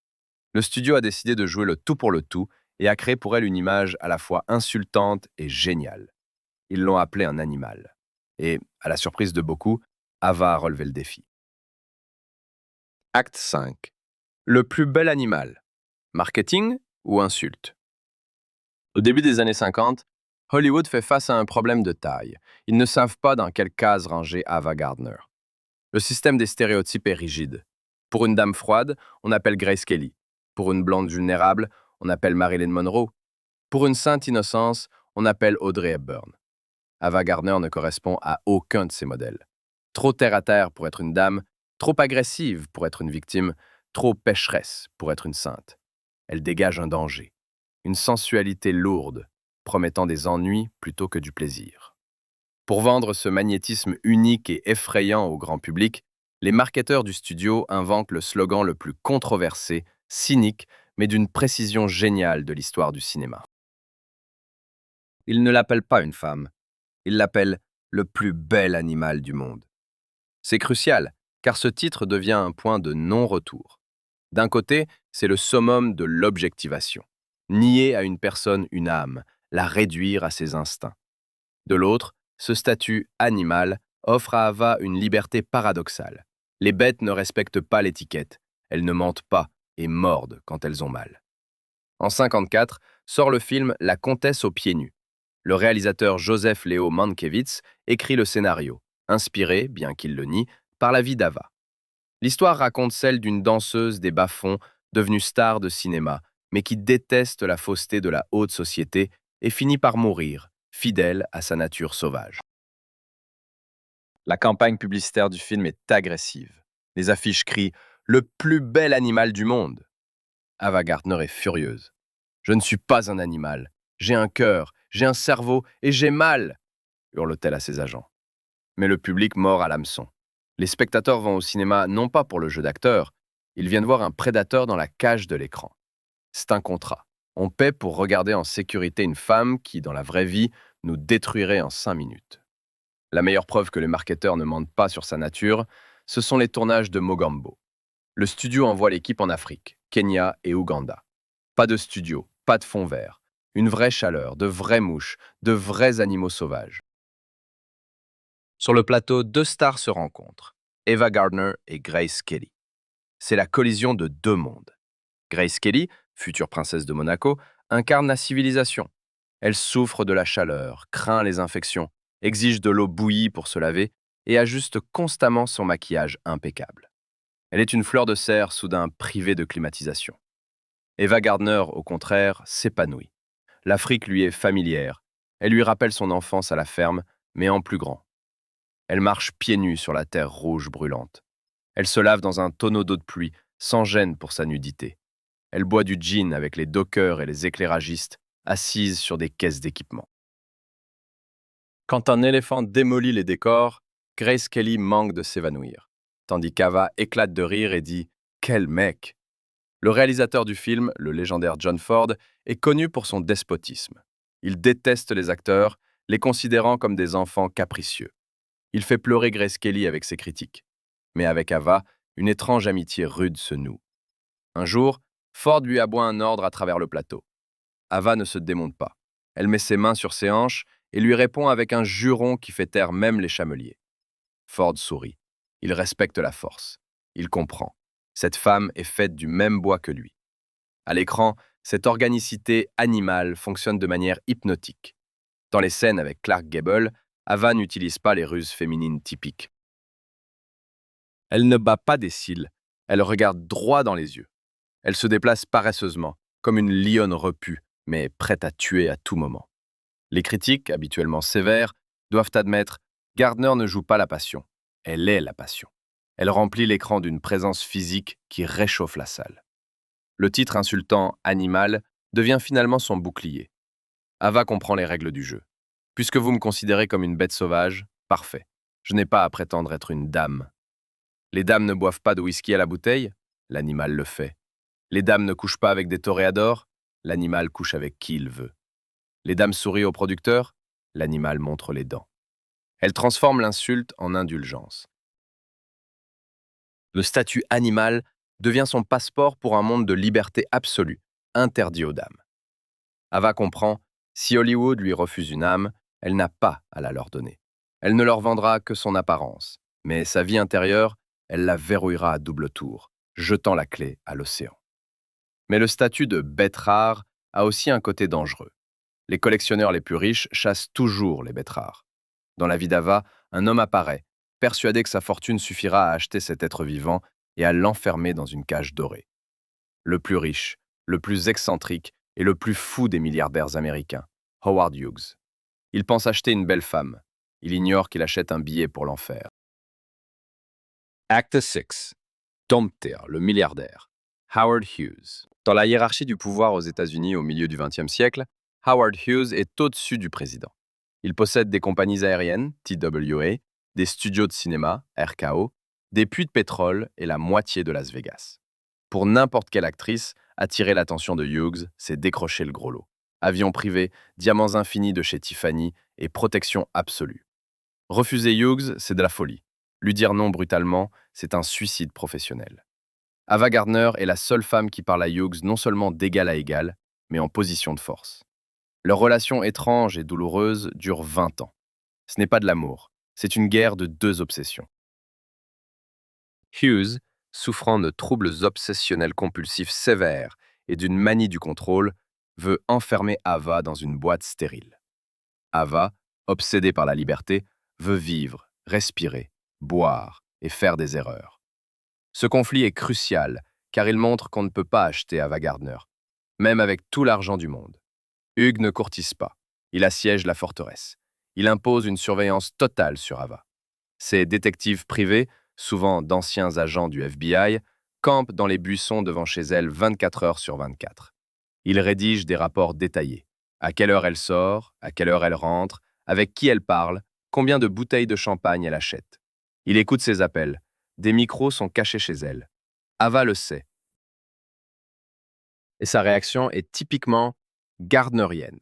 Le studio a décidé de jouer le tout pour le tout et a créé pour elle une image à la fois insultante et géniale. Ils l'ont appelée un animal. Et, à la surprise de beaucoup, Ava a relevé le défi. Acte 5. Le plus bel animal. Marketing ou insulte? Au début des années 50, Hollywood fait face à un problème de taille. Ils ne savent pas dans quelle case ranger Ava Gardner. Le système des stéréotypes est rigide. Pour une dame froide, on appelle Grace Kelly. Pour une blonde vulnérable, on appelle Marilyn Monroe. Pour une sainte innocence, on appelle Audrey Hepburn. Ava Gardner ne correspond à aucun de ces modèles. Trop terre-à-terre pour être une dame, trop agressive pour être une victime, trop pécheresse pour être une sainte. Elle dégage un danger, une sensualité lourde, promettant des ennuis plutôt que du plaisir. Pour vendre ce magnétisme unique et effrayant au grand public, les marketeurs du studio inventent le slogan le plus controversé, cynique, mais d'une précision géniale de l'histoire du cinéma. Ils ne l'appellent pas une femme, ils l'appellent le plus bel animal du monde. C'est crucial, car ce titre devient un point de non-retour. D'un côté, c'est le summum de l'objectivation. Nier à une personne une âme, la réduire à ses instincts. De l'autre, ce statut animal offre à Ava une liberté paradoxale. Les bêtes ne respectent pas l'étiquette, elles ne mentent pas et mordent quand elles ont mal. En 1954, sort le film La Comtesse aux pieds nus. Le réalisateur Joseph Léo Mankiewicz écrit le scénario, inspiré, bien qu'il le nie, par la vie d'Ava. L'histoire raconte celle d'une danseuse des bas-fonds devenue star de cinéma, mais qui déteste la fausseté de la haute société et finit par mourir, fidèle à sa nature sauvage. La campagne publicitaire du film est agressive. Les affiches crient « Le plus bel animal du monde !» Ava Gardner est furieuse. « Je ne suis pas un animal. J'ai un cœur, j'ai un cerveau et j'ai mal !» hurle-t-elle à ses agents. Mais le public mord à l'hameçon. Les spectateurs vont au cinéma non pas pour le jeu d'acteur, ils viennent voir un prédateur dans la cage de l'écran. C'est un contrat. On paie pour regarder en sécurité une femme qui, dans la vraie vie, nous détruirait en 5 minutes. La meilleure preuve que les marketeurs ne mentent pas sur sa nature, ce sont les tournages de Mogambo. Le studio envoie l'équipe en Afrique, Kenya et Ouganda. Pas de studio, pas de fond vert. Une vraie chaleur, de vraies mouches, de vrais animaux sauvages. Sur le plateau, deux stars se rencontrent, Ava Gardner et Grace Kelly. C'est la collision de deux mondes. Grace Kelly, future princesse de Monaco, incarne la civilisation. Elle souffre de la chaleur, craint les infections, exige de l'eau bouillie pour se laver et ajuste constamment son maquillage impeccable. Elle est une fleur de serre soudain privée de climatisation. Ava Gardner, au contraire, s'épanouit. L'Afrique lui est familière. Elle lui rappelle son enfance à la ferme, mais en plus grand. Elle marche pieds nus sur la terre rouge brûlante. Elle se lave dans un tonneau d'eau de pluie, sans gêne pour sa nudité. Elle boit du gin avec les dockers et les éclairagistes, assises sur des caisses d'équipement. Quand un éléphant démolit les décors, Grace Kelly manque de s'évanouir, tandis qu'Ava éclate de rire et dit « Quel mec !» Le réalisateur du film, le légendaire John Ford, est connu pour son despotisme. Il déteste les acteurs, les considérant comme des enfants capricieux. Il fait pleurer Grace Kelly avec ses critiques. Mais avec Ava, une étrange amitié rude se noue. Un jour, Ford lui aboie un ordre à travers le plateau. Ava ne se démonte pas. Elle met ses mains sur ses hanches et lui répond avec un juron qui fait taire même les chameliers. Ford sourit. Il respecte la force. Il comprend. Cette femme est faite du même bois que lui. À l'écran, cette organicité animale fonctionne de manière hypnotique. Dans les scènes avec Clark Gable, Ava n'utilise pas les ruses féminines typiques. Elle ne bat pas des cils, elle regarde droit dans les yeux. Elle se déplace paresseusement, comme une lionne repue, mais prête à tuer à tout moment. Les critiques, habituellement sévères, doivent admettre Gardner ne joue pas la passion, elle est la passion. Elle remplit l'écran d'une présence physique qui réchauffe la salle. Le titre insultant « Animal » devient finalement son bouclier. Ava comprend les règles du jeu. Puisque vous me considérez comme une bête sauvage, parfait. Je n'ai pas à prétendre être une dame. Les dames ne boivent pas de whisky à la bouteille, l'animal le fait. Les dames ne couchent pas avec des toréadors, l'animal couche avec qui il veut. Les dames sourient au producteur, l'animal montre les dents. Elle transforme l'insulte en indulgence. Le statut animal devient son passeport pour un monde de liberté absolue, interdit aux dames. Ava comprend, si Hollywood lui refuse une âme, elle n'a pas à la leur donner. Elle ne leur vendra que son apparence, mais sa vie intérieure, elle la verrouillera à double tour, jetant la clé à l'océan. Mais le statut de bête rare a aussi un côté dangereux. Les collectionneurs les plus riches chassent toujours les bêtes rares. Dans la vie d'Ava, un homme apparaît, persuadé que sa fortune suffira à acheter cet être vivant et à l'enfermer dans une cage dorée. Le plus riche, le plus excentrique et le plus fou des milliardaires américains, Howard Hughes. Il pense acheter une belle femme. Il ignore qu'il achète un billet pour l'enfer. Acte 6. Dompteur, le milliardaire. Howard Hughes. Dans la hiérarchie du pouvoir aux États-Unis au milieu du XXe siècle, Howard Hughes est au-dessus du président. Il possède des compagnies aériennes, TWA, des studios de cinéma, RKO, des puits de pétrole et la moitié de Las Vegas. Pour n'importe quelle actrice, attirer l'attention de Hughes, c'est décrocher le gros lot. Avions privés, diamants infinis de chez Tiffany et protection absolue. Refuser Hughes, c'est de la folie. Lui dire non brutalement, c'est un suicide professionnel. Ava Gardner est la seule femme qui parle à Hughes non seulement d'égal à égal, mais en position de force. Leur relation étrange et douloureuse dure 20 ans. Ce n'est pas de l'amour, c'est une guerre de deux obsessions. Hughes, souffrant de troubles obsessionnels compulsifs sévères et d'une manie du contrôle, veut enfermer Ava dans une boîte stérile. Ava, obsédée par la liberté, veut vivre, respirer, boire et faire des erreurs. Ce conflit est crucial car il montre qu'on ne peut pas acheter Ava Gardner, même avec tout l'argent du monde. Hughes ne courtise pas, il assiège la forteresse. Il impose une surveillance totale sur Ava. Ses détectives privés, souvent d'anciens agents du FBI, campent dans les buissons devant chez elle 24 heures sur 24. Ils rédigent des rapports détaillés. À quelle heure elle sort, à quelle heure elle rentre, avec qui elle parle, combien de bouteilles de champagne elle achète. Il écoute ses appels. Des micros sont cachés chez elle. Ava le sait. Et sa réaction est typiquement gardnerienne.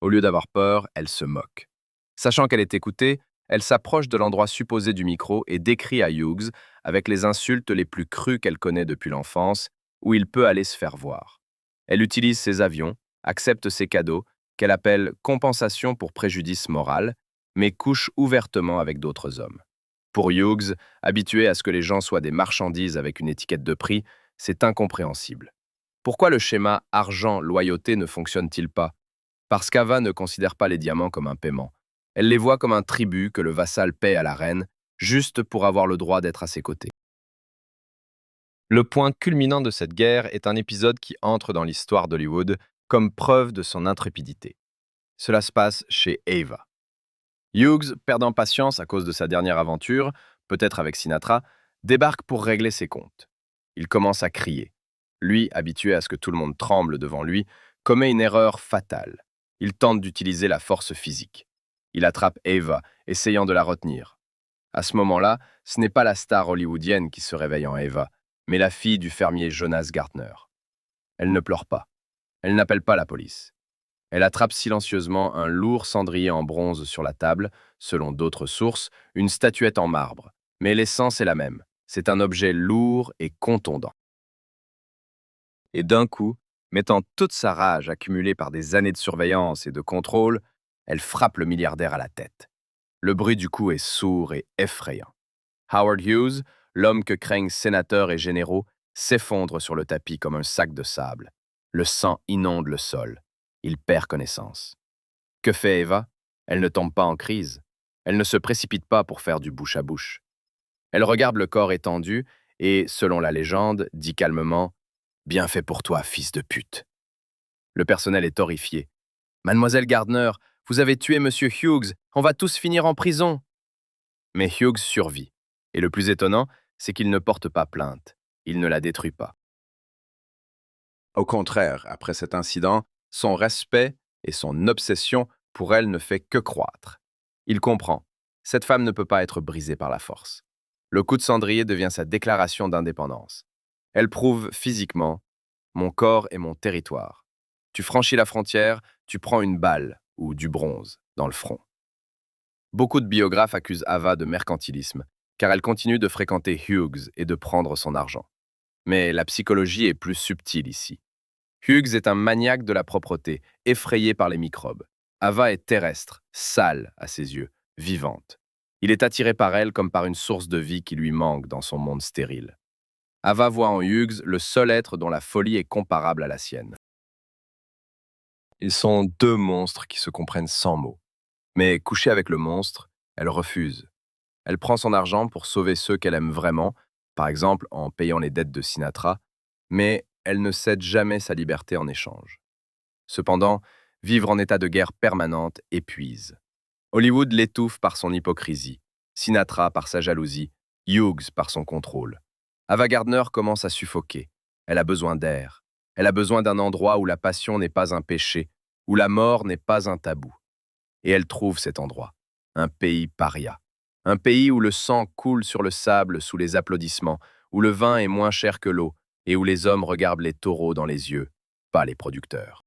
Au lieu d'avoir peur, elle se moque. Sachant qu'elle est écoutée, elle s'approche de l'endroit supposé du micro et décrit à Hughes, avec les insultes les plus crues qu'elle connaît depuis l'enfance, où il peut aller se faire voir. Elle utilise ses avions, accepte ses cadeaux, qu'elle appelle compensation pour préjudice moral, mais couche ouvertement avec d'autres hommes. Pour Hughes, habitué à ce que les gens soient des marchandises avec une étiquette de prix, c'est incompréhensible. Pourquoi le schéma argent-loyauté ne fonctionne-t-il pas? Parce qu'Ava ne considère pas les diamants comme un paiement. Elle les voit comme un tribut que le vassal paie à la reine, juste pour avoir le droit d'être à ses côtés. Le point culminant de cette guerre est un épisode qui entre dans l'histoire d'Hollywood comme preuve de son intrépidité. Cela se passe chez Ava. Hughes, perdant patience à cause de sa dernière aventure, peut-être avec Sinatra, débarque pour régler ses comptes. Il commence à crier. Lui, habitué à ce que tout le monde tremble devant lui, commet une erreur fatale. Il tente d'utiliser la force physique. Il attrape Ava, essayant de la retenir. À ce moment-là, ce n'est pas la star hollywoodienne qui se réveille en Ava, mais la fille du fermier Jonas Gardner. Elle ne pleure pas. Elle n'appelle pas la police. Elle attrape silencieusement un lourd cendrier en bronze sur la table, selon d'autres sources, une statuette en marbre. Mais l'essence est la même. C'est un objet lourd et contondant. Et d'un coup, mettant toute sa rage accumulée par des années de surveillance et de contrôle, elle frappe le milliardaire à la tête. Le bruit du coup est sourd et effrayant. Howard Hughes, l'homme que craignent sénateurs et généraux, s'effondre sur le tapis comme un sac de sable. Le sang inonde le sol. Il perd connaissance. Que fait Ava? Elle ne tombe pas en crise. Elle ne se précipite pas pour faire du bouche à bouche. Elle regarde le corps étendu et, selon la légende, dit calmement « Bien fait pour toi, fils de pute ». Le personnel est horrifié. « Mademoiselle Gardner, vous avez tué Monsieur Hughes, on va tous finir en prison !» Mais Hughes survit. Et le plus étonnant, c'est qu'il ne porte pas plainte. Il ne la détruit pas. Au contraire, après cet incident, son respect et son obsession pour elle ne fait que croître. Il comprend. Cette femme ne peut pas être brisée par la force. Le coup de cendrier devient sa déclaration d'indépendance. Elle prouve physiquement: mon corps est mon territoire. Tu franchis la frontière, tu prends une balle ou du bronze dans le front. Beaucoup de biographes accusent Ava de mercantilisme, car elle continue de fréquenter Hughes et de prendre son argent. Mais la psychologie est plus subtile ici. Hughes est un maniaque de la propreté, effrayé par les microbes. Ava est terrestre, sale à ses yeux, vivante. Il est attiré par elle comme par une source de vie qui lui manque dans son monde stérile. Ava voit en Hughes le seul être dont la folie est comparable à la sienne. Ils sont deux monstres qui se comprennent sans mots. Mais couchée avec le monstre, elle refuse. Elle prend son argent pour sauver ceux qu'elle aime vraiment, par exemple en payant les dettes de Sinatra, mais elle ne cède jamais sa liberté en échange. Cependant, vivre en état de guerre permanente épuise. Hollywood l'étouffe par son hypocrisie, Sinatra par sa jalousie, Hughes par son contrôle. Ava Gardner commence à suffoquer. Elle a besoin d'air. Elle a besoin d'un endroit où la passion n'est pas un péché, où la mort n'est pas un tabou. Et elle trouve cet endroit, un pays paria. Un pays où le sang coule sur le sable sous les applaudissements, où le vin est moins cher que l'eau et où les hommes regardent les taureaux dans les yeux, pas les producteurs.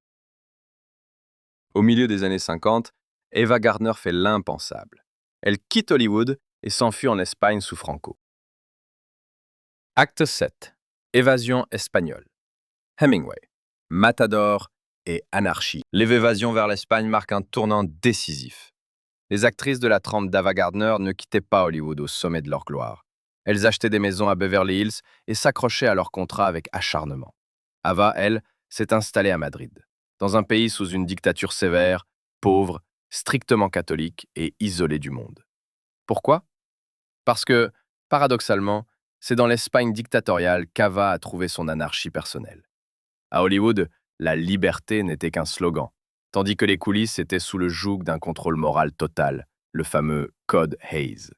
Au milieu des années 50, Ava Gardner fait l'impensable. Elle quitte Hollywood et s'enfuit en Espagne sous Franco. Acte 7. Évasion espagnole. Hemingway, Matador et Anarchie. L'évasion vers l'Espagne marque un tournant décisif. Les actrices de la trempe d'Ava Gardner ne quittaient pas Hollywood au sommet de leur gloire. Elles achetaient des maisons à Beverly Hills et s'accrochaient à leur contrat avec acharnement. Ava, elle, s'est installée à Madrid, dans un pays sous une dictature sévère, pauvre, strictement catholique et isolée du monde. Pourquoi? Parce que, paradoxalement, c'est dans l'Espagne dictatoriale qu'Ava a trouvé son anarchie personnelle. À Hollywood, la liberté n'était qu'un slogan, tandis que les coulisses étaient sous le joug d'un contrôle moral total, le fameux Code Hayes.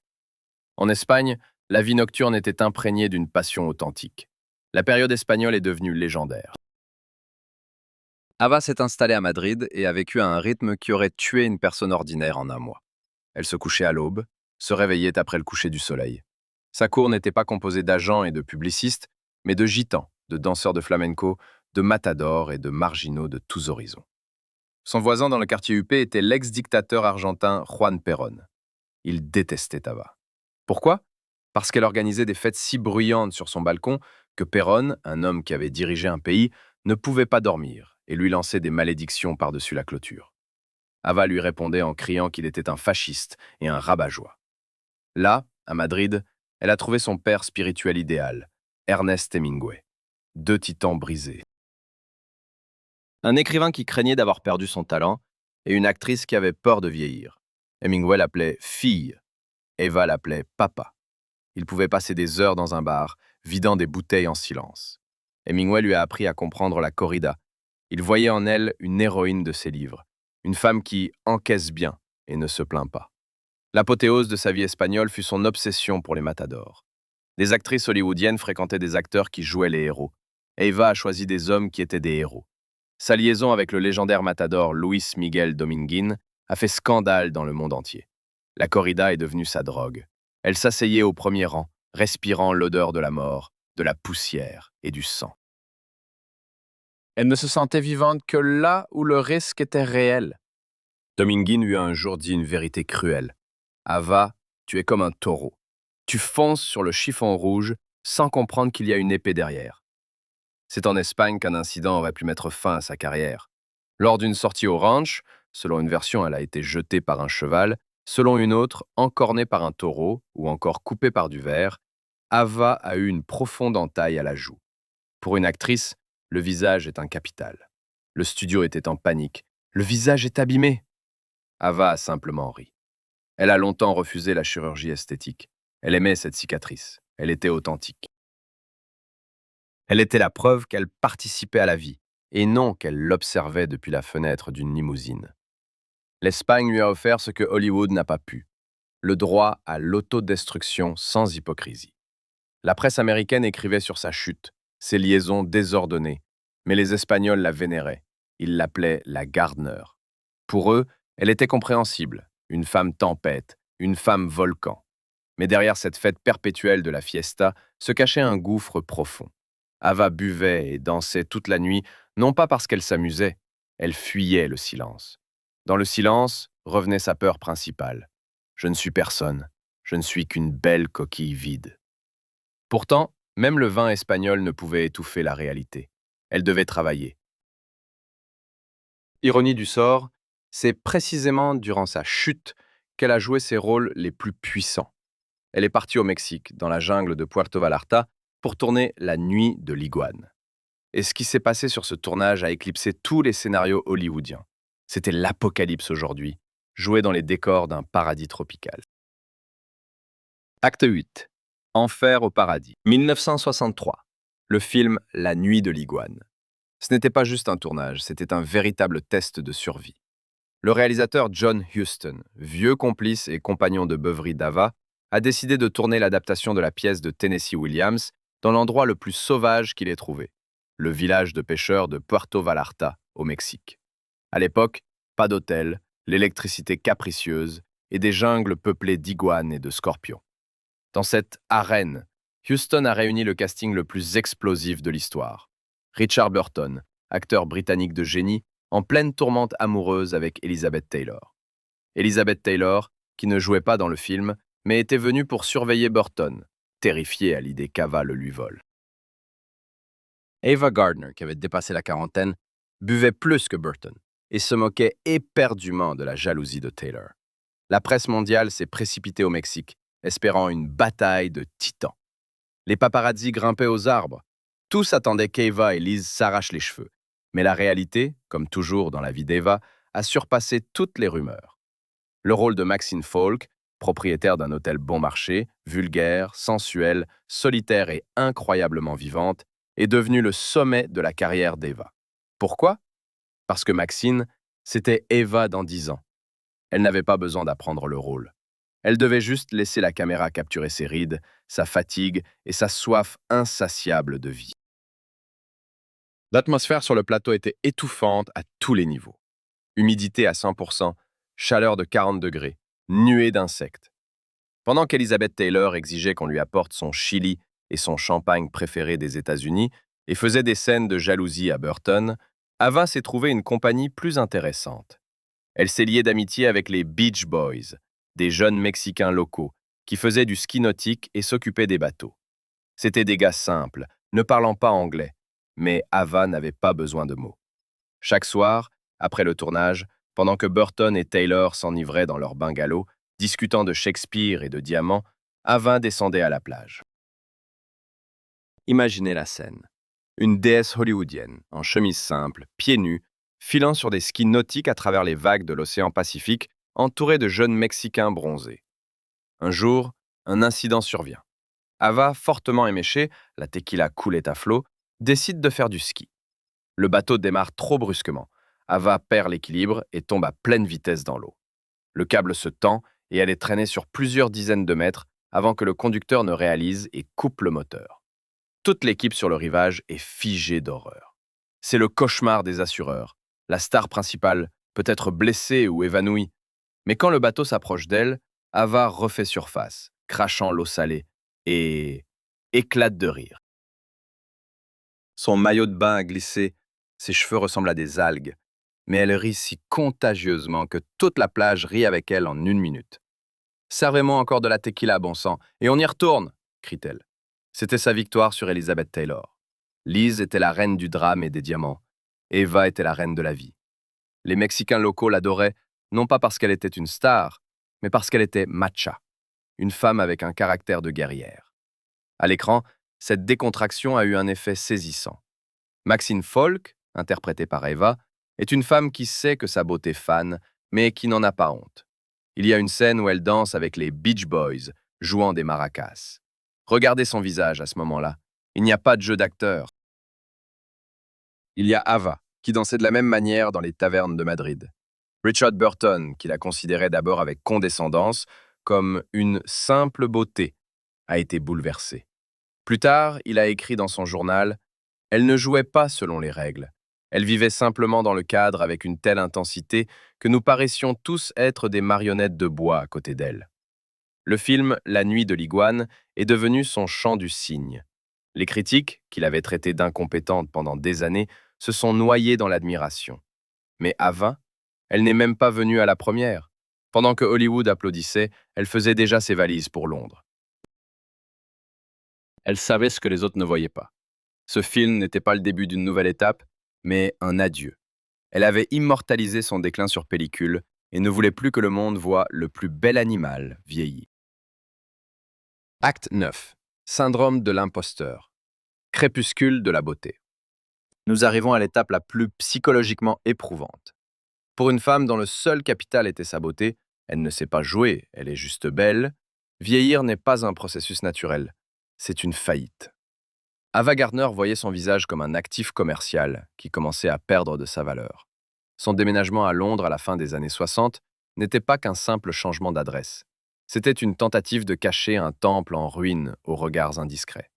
En Espagne, la vie nocturne était imprégnée d'une passion authentique. La période espagnole est devenue légendaire. Ava s'est installée à Madrid et a vécu à un rythme qui aurait tué une personne ordinaire en un mois. Elle se couchait à l'aube, se réveillait après le coucher du soleil. Sa cour n'était pas composée d'agents et de publicistes, mais de gitans, de danseurs de flamenco, de matadors et de marginaux de tous horizons. Son voisin dans le quartier huppé était l'ex-dictateur argentin Juan Perón. Il détestait Ava. Pourquoi? Parce qu'elle organisait des fêtes si bruyantes sur son balcon que Perón, un homme qui avait dirigé un pays, ne pouvait pas dormir et lui lançait des malédictions par-dessus la clôture. Ava lui répondait en criant qu'il était un fasciste et un rabat-joie. Là, à Madrid, elle a trouvé son père spirituel idéal, Ernest Hemingway. Deux titans brisés. Un écrivain qui craignait d'avoir perdu son talent et une actrice qui avait peur de vieillir. Hemingway l'appelait fille, Ava l'appelait papa. Il pouvait passer des heures dans un bar, vidant des bouteilles en silence. Hemingway lui a appris à comprendre la corrida. Il voyait en elle une héroïne de ses livres, une femme qui encaisse bien et ne se plaint pas. L'apothéose de sa vie espagnole fut son obsession pour les matadors. Des actrices hollywoodiennes fréquentaient des acteurs qui jouaient les héros. Ava a choisi des hommes qui étaient des héros. Sa liaison avec le légendaire matador Luis Miguel Dominguín a fait scandale dans le monde entier. La corrida est devenue sa drogue. Elle s'asseyait au premier rang, respirant l'odeur de la mort, de la poussière et du sang. Elle ne se sentait vivante que là où le risque était réel. Dominguín lui a un jour dit une vérité cruelle. Ava, tu es comme un taureau. Tu fonces sur le chiffon rouge sans comprendre qu'il y a une épée derrière. C'est en Espagne qu'un incident aurait pu mettre fin à sa carrière. Lors d'une sortie au ranch, selon une version, elle a été jetée par un cheval, selon une autre, encornée par un taureau ou encore coupée par du ver, Ava a eu une profonde entaille à la joue. Pour une actrice, le visage est un capital. Le studio était en panique. Le visage est abîmé. Ava a simplement ri. Elle a longtemps refusé la chirurgie esthétique. Elle aimait cette cicatrice. Elle était authentique. Elle était la preuve qu'elle participait à la vie, et non qu'elle l'observait depuis la fenêtre d'une limousine. L'Espagne lui a offert ce que Hollywood n'a pas pu, le droit à l'autodestruction sans hypocrisie. La presse américaine écrivait sur sa chute, ses liaisons désordonnées, mais les Espagnols la vénéraient. Ils l'appelaient la Gardner, Pour eux, elle était compréhensible, une femme tempête, une femme volcan. Mais derrière cette fête perpétuelle de la fiesta se cachait un gouffre profond. Ava buvait et dansait toute la nuit, non pas parce qu'elle s'amusait, elle fuyait le silence. Dans le silence revenait sa peur principale. Je ne suis personne, je ne suis qu'une belle coquille vide. Pourtant, même le vin espagnol ne pouvait étouffer la réalité. Elle devait travailler. Ironie du sort, c'est précisément durant sa chute qu'elle a joué ses rôles les plus puissants. Elle est partie au Mexique, dans la jungle de Puerto Vallarta, pour tourner La Nuit de l'Iguane. Et ce qui s'est passé sur ce tournage a éclipsé tous les scénarios hollywoodiens. C'était l'apocalypse aujourd'hui, joué dans les décors d'un paradis tropical. Acte 8. Enfer au paradis. 1963. Le film La Nuit de l'Iguane. Ce n'était pas juste un tournage, c'était un véritable test de survie. Le réalisateur John Huston, vieux complice et compagnon de beuverie d'Ava, a décidé de tourner l'adaptation de la pièce de Tennessee Williams dans l'endroit le plus sauvage qu'il ait trouvé, le village de pêcheurs de Puerto Vallarta, au Mexique. À l'époque, pas d'hôtel, l'électricité capricieuse et des jungles peuplées d'iguanes et de scorpions. Dans cette arène, Huston a réuni le casting le plus explosif de l'histoire. Richard Burton, acteur britannique de génie, en pleine tourmente amoureuse avec Elizabeth Taylor. Elizabeth Taylor, qui ne jouait pas dans le film, mais était venue pour surveiller Burton, terrifiée à l'idée qu'Ava le lui vole. Ava Gardner, qui avait dépassé la quarantaine, buvait plus que Burton et se moquait éperdument de la jalousie de Taylor. La presse mondiale s'est précipitée au Mexique, espérant une bataille de titans. Les paparazzis grimpaient aux arbres. Tous attendaient qu'Ava et Liz s'arrachent les cheveux. Mais la réalité, comme toujours dans la vie d'Ava, a surpassé toutes les rumeurs. Le rôle de Maxine Falk, propriétaire d'un hôtel bon marché, vulgaire, sensuelle, solitaire et incroyablement vivante, est devenu le sommet de la carrière d'Ava. Pourquoi? Parce que Maxine, c'était Ava dans 10 ans. Elle n'avait pas besoin d'apprendre le rôle. Elle devait juste laisser la caméra capturer ses rides, sa fatigue et sa soif insatiable de vie. L'atmosphère sur le plateau était étouffante à tous les niveaux. Humidité à 100%, chaleur de 40 degrés, nuée d'insectes. Pendant qu'Elizabeth Taylor exigeait qu'on lui apporte son chili et son champagne préféré des États-Unis et faisait des scènes de jalousie à Burton, Ava s'est trouvée une compagnie plus intéressante. Elle s'est liée d'amitié avec les Beach Boys, des jeunes Mexicains locaux, qui faisaient du ski nautique et s'occupaient des bateaux. C'étaient des gars simples, ne parlant pas anglais, mais Ava n'avait pas besoin de mots. Chaque soir, après le tournage, pendant que Burton et Taylor s'enivraient dans leur bungalow, discutant de Shakespeare et de diamants, Ava descendait à la plage. Imaginez la scène. Une déesse hollywoodienne, en chemise simple, pieds nus, filant sur des skis nautiques à travers les vagues de l'océan Pacifique, entourée de jeunes Mexicains bronzés. Un jour, un incident survient. Ava, fortement éméchée, la tequila coulait à flot, décide de faire du ski. Le bateau démarre trop brusquement. Ava perd l'équilibre et tombe à pleine vitesse dans l'eau. Le câble se tend et elle est traînée sur plusieurs dizaines de mètres avant que le conducteur ne réalise et coupe le moteur. Toute l'équipe sur le rivage est figée d'horreur. C'est le cauchemar des assureurs. La star principale peut être blessée ou évanouie. Mais quand le bateau s'approche d'elle, Ava refait surface, crachant l'eau salée, et éclate de rire. Son maillot de bain a glissé, ses cheveux ressemblent à des algues, mais elle rit si contagieusement que toute la plage rit avec elle en 1 minute. « Servez-moi encore de la tequila, bon sang, et on y retourne !» crie-t-elle. C'était sa victoire sur Elizabeth Taylor. Liz était la reine du drame et des diamants. Ava était la reine de la vie. Les Mexicains locaux l'adoraient, non pas parce qu'elle était une star, mais parce qu'elle était macha, une femme avec un caractère de guerrière. À l'écran, cette décontraction a eu un effet saisissant. Maxine Falk, interprétée par Ava, est une femme qui sait que sa beauté fane, mais qui n'en a pas honte. Il y a une scène où elle danse avec les Beach Boys, jouant des maracas. Regardez son visage à ce moment-là. Il n'y a pas de jeu d'acteur. Il y a Ava, qui dansait de la même manière dans les tavernes de Madrid. Richard Burton, qui la considérait d'abord avec condescendance comme une simple beauté, a été bouleversé. Plus tard, il a écrit dans son journal « Elle ne jouait pas selon les règles. Elle vivait simplement dans le cadre avec une telle intensité que nous paraissions tous être des marionnettes de bois à côté d'elle. Le film La nuit de l'iguane est devenu son chant du cygne. Les critiques, qu'il avait traitée d'incompétente pendant des années, se sont noyées dans l'admiration. Mais Ava, elle n'est même pas venue à la première. Pendant que Hollywood applaudissait, elle faisait déjà ses valises pour Londres. Elle savait ce que les autres ne voyaient pas. Ce film n'était pas le début d'une nouvelle étape, mais un adieu. Elle avait immortalisé son déclin sur pellicule et ne voulait plus que le monde voie le plus bel animal vieilli. Acte 9. Syndrome de l'imposteur. Crépuscule de la beauté. Nous arrivons à l'étape la plus psychologiquement éprouvante. Pour une femme dont le seul capital était sa beauté, elle ne sait pas jouer, elle est juste belle, vieillir n'est pas un processus naturel, c'est une faillite. Ava Gardner voyait son visage comme un actif commercial qui commençait à perdre de sa valeur. Son déménagement à Londres à la fin des années 60 n'était pas qu'un simple changement d'adresse. C'était une tentative de cacher un temple en ruine aux regards indiscrets.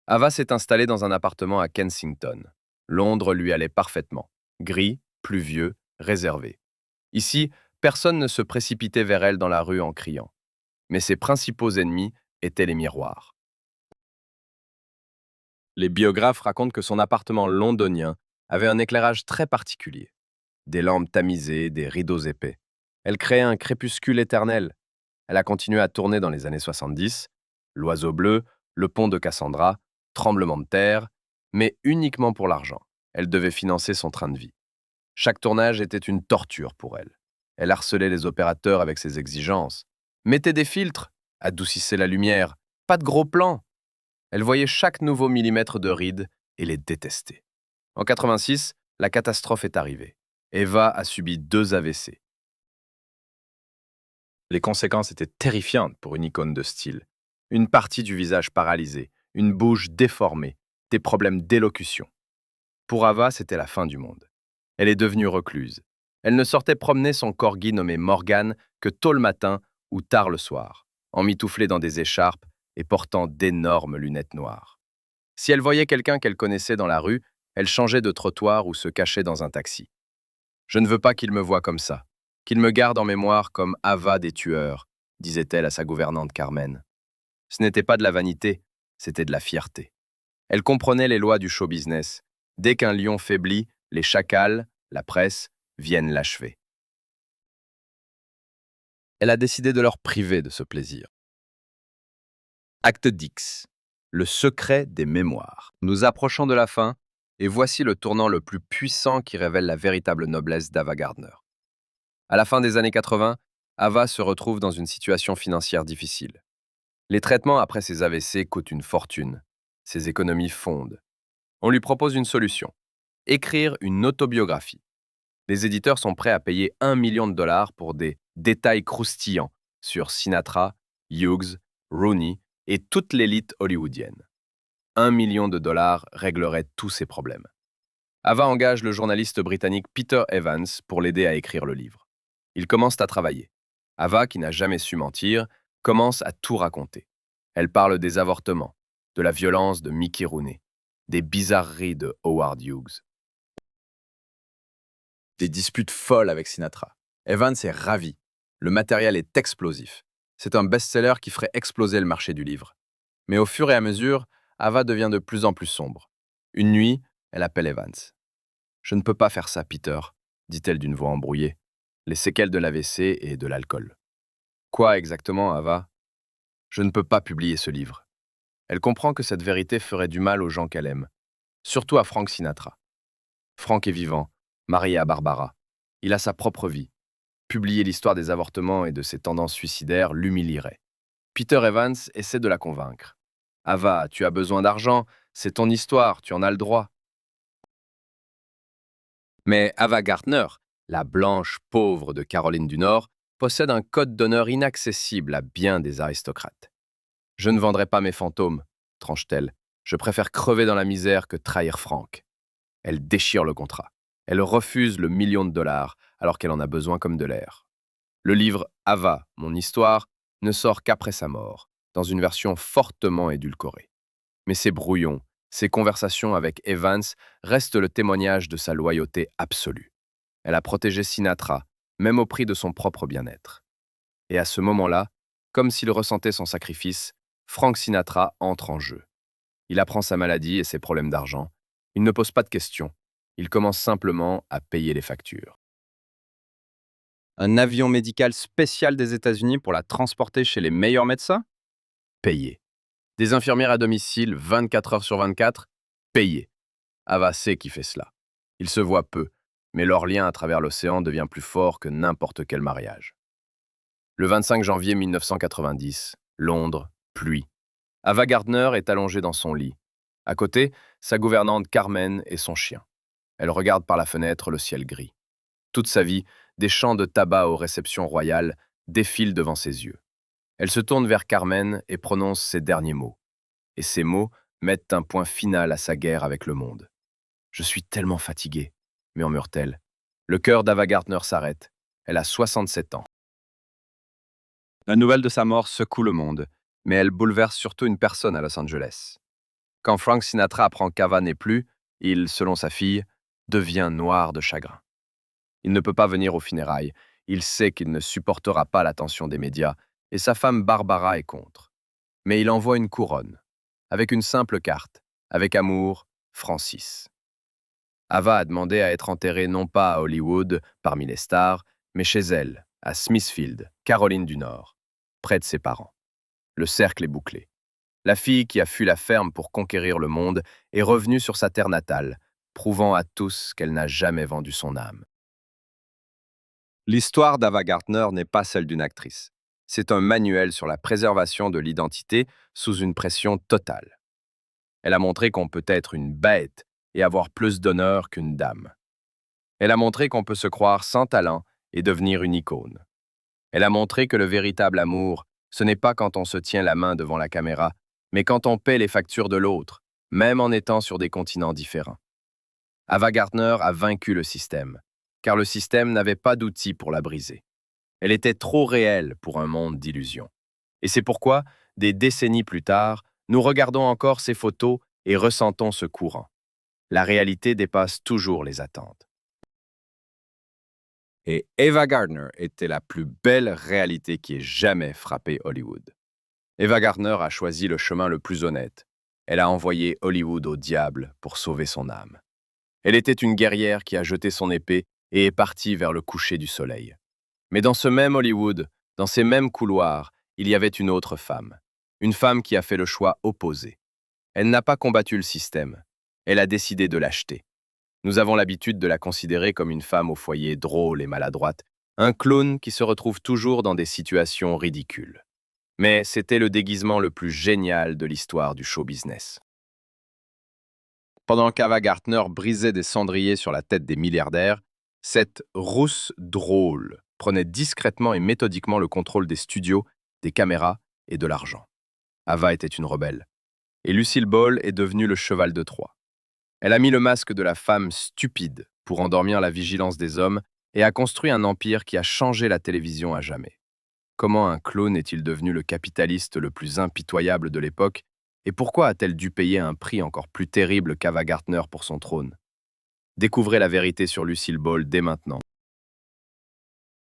Ava s'est installée dans un appartement à Kensington. Londres lui allait parfaitement. Gris, pluvieux, réservé. Ici, personne ne se précipitait vers elle dans la rue en criant. Mais ses principaux ennemis étaient les miroirs. Les biographes racontent que son appartement londonien avait un éclairage très particulier. Des lampes tamisées, des rideaux épais. Elle créait un crépuscule éternel. Elle a continué à tourner dans les années 70, L'Oiseau bleu, Le pont de Cassandra, Tremblement de terre, mais uniquement pour l'argent. Elle devait financer son train de vie. Chaque tournage était une torture pour elle. Elle harcelait les opérateurs avec ses exigences. Mettez des filtres, adoucissez la lumière, pas de gros plans. Elle voyait chaque nouveau millimètre de rides et les détestait. En 86, la catastrophe est arrivée. Eva a subi 2 AVC. Les conséquences étaient terrifiantes pour une icône de style. Une partie du visage paralysée, une bouche déformée, des problèmes d'élocution. Pour Ava, c'était la fin du monde. Elle est devenue recluse. Elle ne sortait promener son corgi nommé Morgan que tôt le matin ou tard le soir, emmitouflée dans des écharpes et portant d'énormes lunettes noires. Si elle voyait quelqu'un qu'elle connaissait dans la rue, elle changeait de trottoir ou se cachait dans un taxi. Je ne veux pas qu'il me voie comme ça, qu'il me garde en mémoire comme Ava des tueurs, disait-elle à sa gouvernante Carmen. Ce n'était pas de la vanité, c'était de la fierté. Elle comprenait les lois du show business. Dès qu'un lion faiblit, les chacals, la presse, viennent l'achever. Elle a décidé de leur priver de ce plaisir. Acte X. Le secret des mémoires. Nous approchons de la fin, et voici le tournant le plus puissant qui révèle la véritable noblesse d'Ava Gardner. À la fin des années 80, Ava se retrouve dans une situation financière difficile. Les traitements après ses AVC coûtent une fortune. Ses économies fondent. On lui propose une solution. Écrire une autobiographie. Les éditeurs sont prêts à payer $1 million pour des détails croustillants sur Sinatra, Hughes, Rooney et toute l'élite hollywoodienne. $1 million réglerait tous ses problèmes. Ava engage le journaliste britannique Peter Evans pour l'aider à écrire le livre. Ils commencent à travailler. Ava, qui n'a jamais su mentir, commence à tout raconter. Elle parle des avortements, de la violence de Mickey Rooney, des bizarreries de Howard Hughes. Des disputes folles avec Sinatra. Evans est ravi. Le matériel est explosif. C'est un best-seller qui ferait exploser le marché du livre. Mais au fur et à mesure, Ava devient de plus en plus sombre. Une nuit, elle appelle Evans. « Je ne peux pas faire ça, Peter, » dit-elle d'une voix embrouillée. Les séquelles de l'AVC et de l'alcool. Quoi exactement, Ava? Je ne peux pas publier ce livre. Elle comprend que cette vérité ferait du mal aux gens qu'elle aime, surtout à Frank Sinatra. Frank est vivant, marié à Barbara. Il a sa propre vie. Publier l'histoire des avortements et de ses tendances suicidaires l'humilierait. Peter Evans essaie de la convaincre. Ava, tu as besoin d'argent, c'est ton histoire, tu en as le droit. Mais Ava Gardner, la blanche pauvre de Caroline du Nord, possède un code d'honneur inaccessible à bien des aristocrates. Je ne vendrai pas mes fantômes, tranche-t-elle. Je préfère crever dans la misère que trahir Frank. Elle déchire le contrat. Elle refuse le $1 million alors qu'elle en a besoin comme de l'air. Le livre Ava, mon histoire, ne sort qu'après sa mort, dans une version fortement édulcorée. Mais c'est brouillon Ses conversations avec Evans restent le témoignage de sa loyauté absolue. Elle a protégé Sinatra, même au prix de son propre bien-être. Et à ce moment-là, comme s'il ressentait son sacrifice, Frank Sinatra entre en jeu. Il apprend sa maladie et ses problèmes d'argent. Il ne pose pas de questions. Il commence simplement à payer les factures. Un avion médical spécial des États-Unis pour la transporter chez les meilleurs médecins? Payé. Des infirmières à domicile 24 heures sur 24? Payé. Ava sait qui fait cela. Ils se voient peu, mais leur lien à travers l'océan devient plus fort que n'importe quel mariage. Le 25 janvier 1990, Londres, pluie. Ava Gardner est allongée dans son lit. À côté, sa gouvernante Carmen et son chien. Elle regarde par la fenêtre le ciel gris. Toute sa vie, des champs de tabac aux réceptions royales défilent devant ses yeux. Elle se tourne vers Carmen et prononce ses derniers mots. Et ces mots mettent un point final à sa guerre avec le monde. « Je suis tellement fatiguée », murmure-t-elle. Le cœur d'Ava Gardner s'arrête. Elle a 67 ans. La nouvelle de sa mort secoue le monde, mais elle bouleverse surtout une personne à Los Angeles. Quand Frank Sinatra apprend qu'Ava n'est plus, il, selon sa fille, devient noir de chagrin. Il ne peut pas venir aux funérailles. Il sait qu'il ne supportera pas l'attention des médias, et sa femme Barbara est contre. Mais il envoie une couronne, avec une simple carte, avec amour, Francis. Ava a demandé à être enterrée non pas à Hollywood, parmi les stars, mais chez elle, à Smithfield, Caroline du Nord, près de ses parents. Le cercle est bouclé. La fille qui a fui la ferme pour conquérir le monde est revenue sur sa terre natale, prouvant à tous qu'elle n'a jamais vendu son âme. L'histoire d'Ava Gardner n'est pas celle d'une actrice. C'est un manuel sur la préservation de l'identité sous une pression totale. Elle a montré qu'on peut être une bête et avoir plus d'honneur qu'une dame. Elle a montré qu'on peut se croire sans talent et devenir une icône. Elle a montré que le véritable amour, ce n'est pas quand on se tient la main devant la caméra, mais quand on paie les factures de l'autre, même en étant sur des continents différents. Ava Gardner a vaincu le système, car le système n'avait pas d'outils pour la briser. Elle était trop réelle pour un monde d'illusions. Et c'est pourquoi, des décennies plus tard, nous regardons encore ces photos et ressentons ce courant. La réalité dépasse toujours les attentes. Et Ava Gardner était la plus belle réalité qui ait jamais frappé Hollywood. Ava Gardner a choisi le chemin le plus honnête. Elle a envoyé Hollywood au diable pour sauver son âme. Elle était une guerrière qui a jeté son épée et est partie vers le coucher du soleil. Mais dans ce même Hollywood, dans ces mêmes couloirs, il y avait une autre femme. Une femme qui a fait le choix opposé. Elle n'a pas combattu le système. Elle a décidé de l'acheter. Nous avons l'habitude de la considérer comme une femme au foyer drôle et maladroite, un clown qui se retrouve toujours dans des situations ridicules. Mais c'était le déguisement le plus génial de l'histoire du show business. Pendant qu'Ava Gardner brisait des cendriers sur la tête des milliardaires, cette rousse drôle prenait discrètement et méthodiquement le contrôle des studios, des caméras et de l'argent. Ava était une rebelle. Et Lucille Ball est devenue le cheval de Troie. Elle a mis le masque de la femme stupide pour endormir la vigilance des hommes et a construit un empire qui a changé la télévision à jamais. Comment un clown est-il devenu le capitaliste le plus impitoyable de l'époque et pourquoi a-t-elle dû payer un prix encore plus terrible qu'Ava Gardner pour son trône? Découvrez la vérité sur Lucille Ball dès maintenant.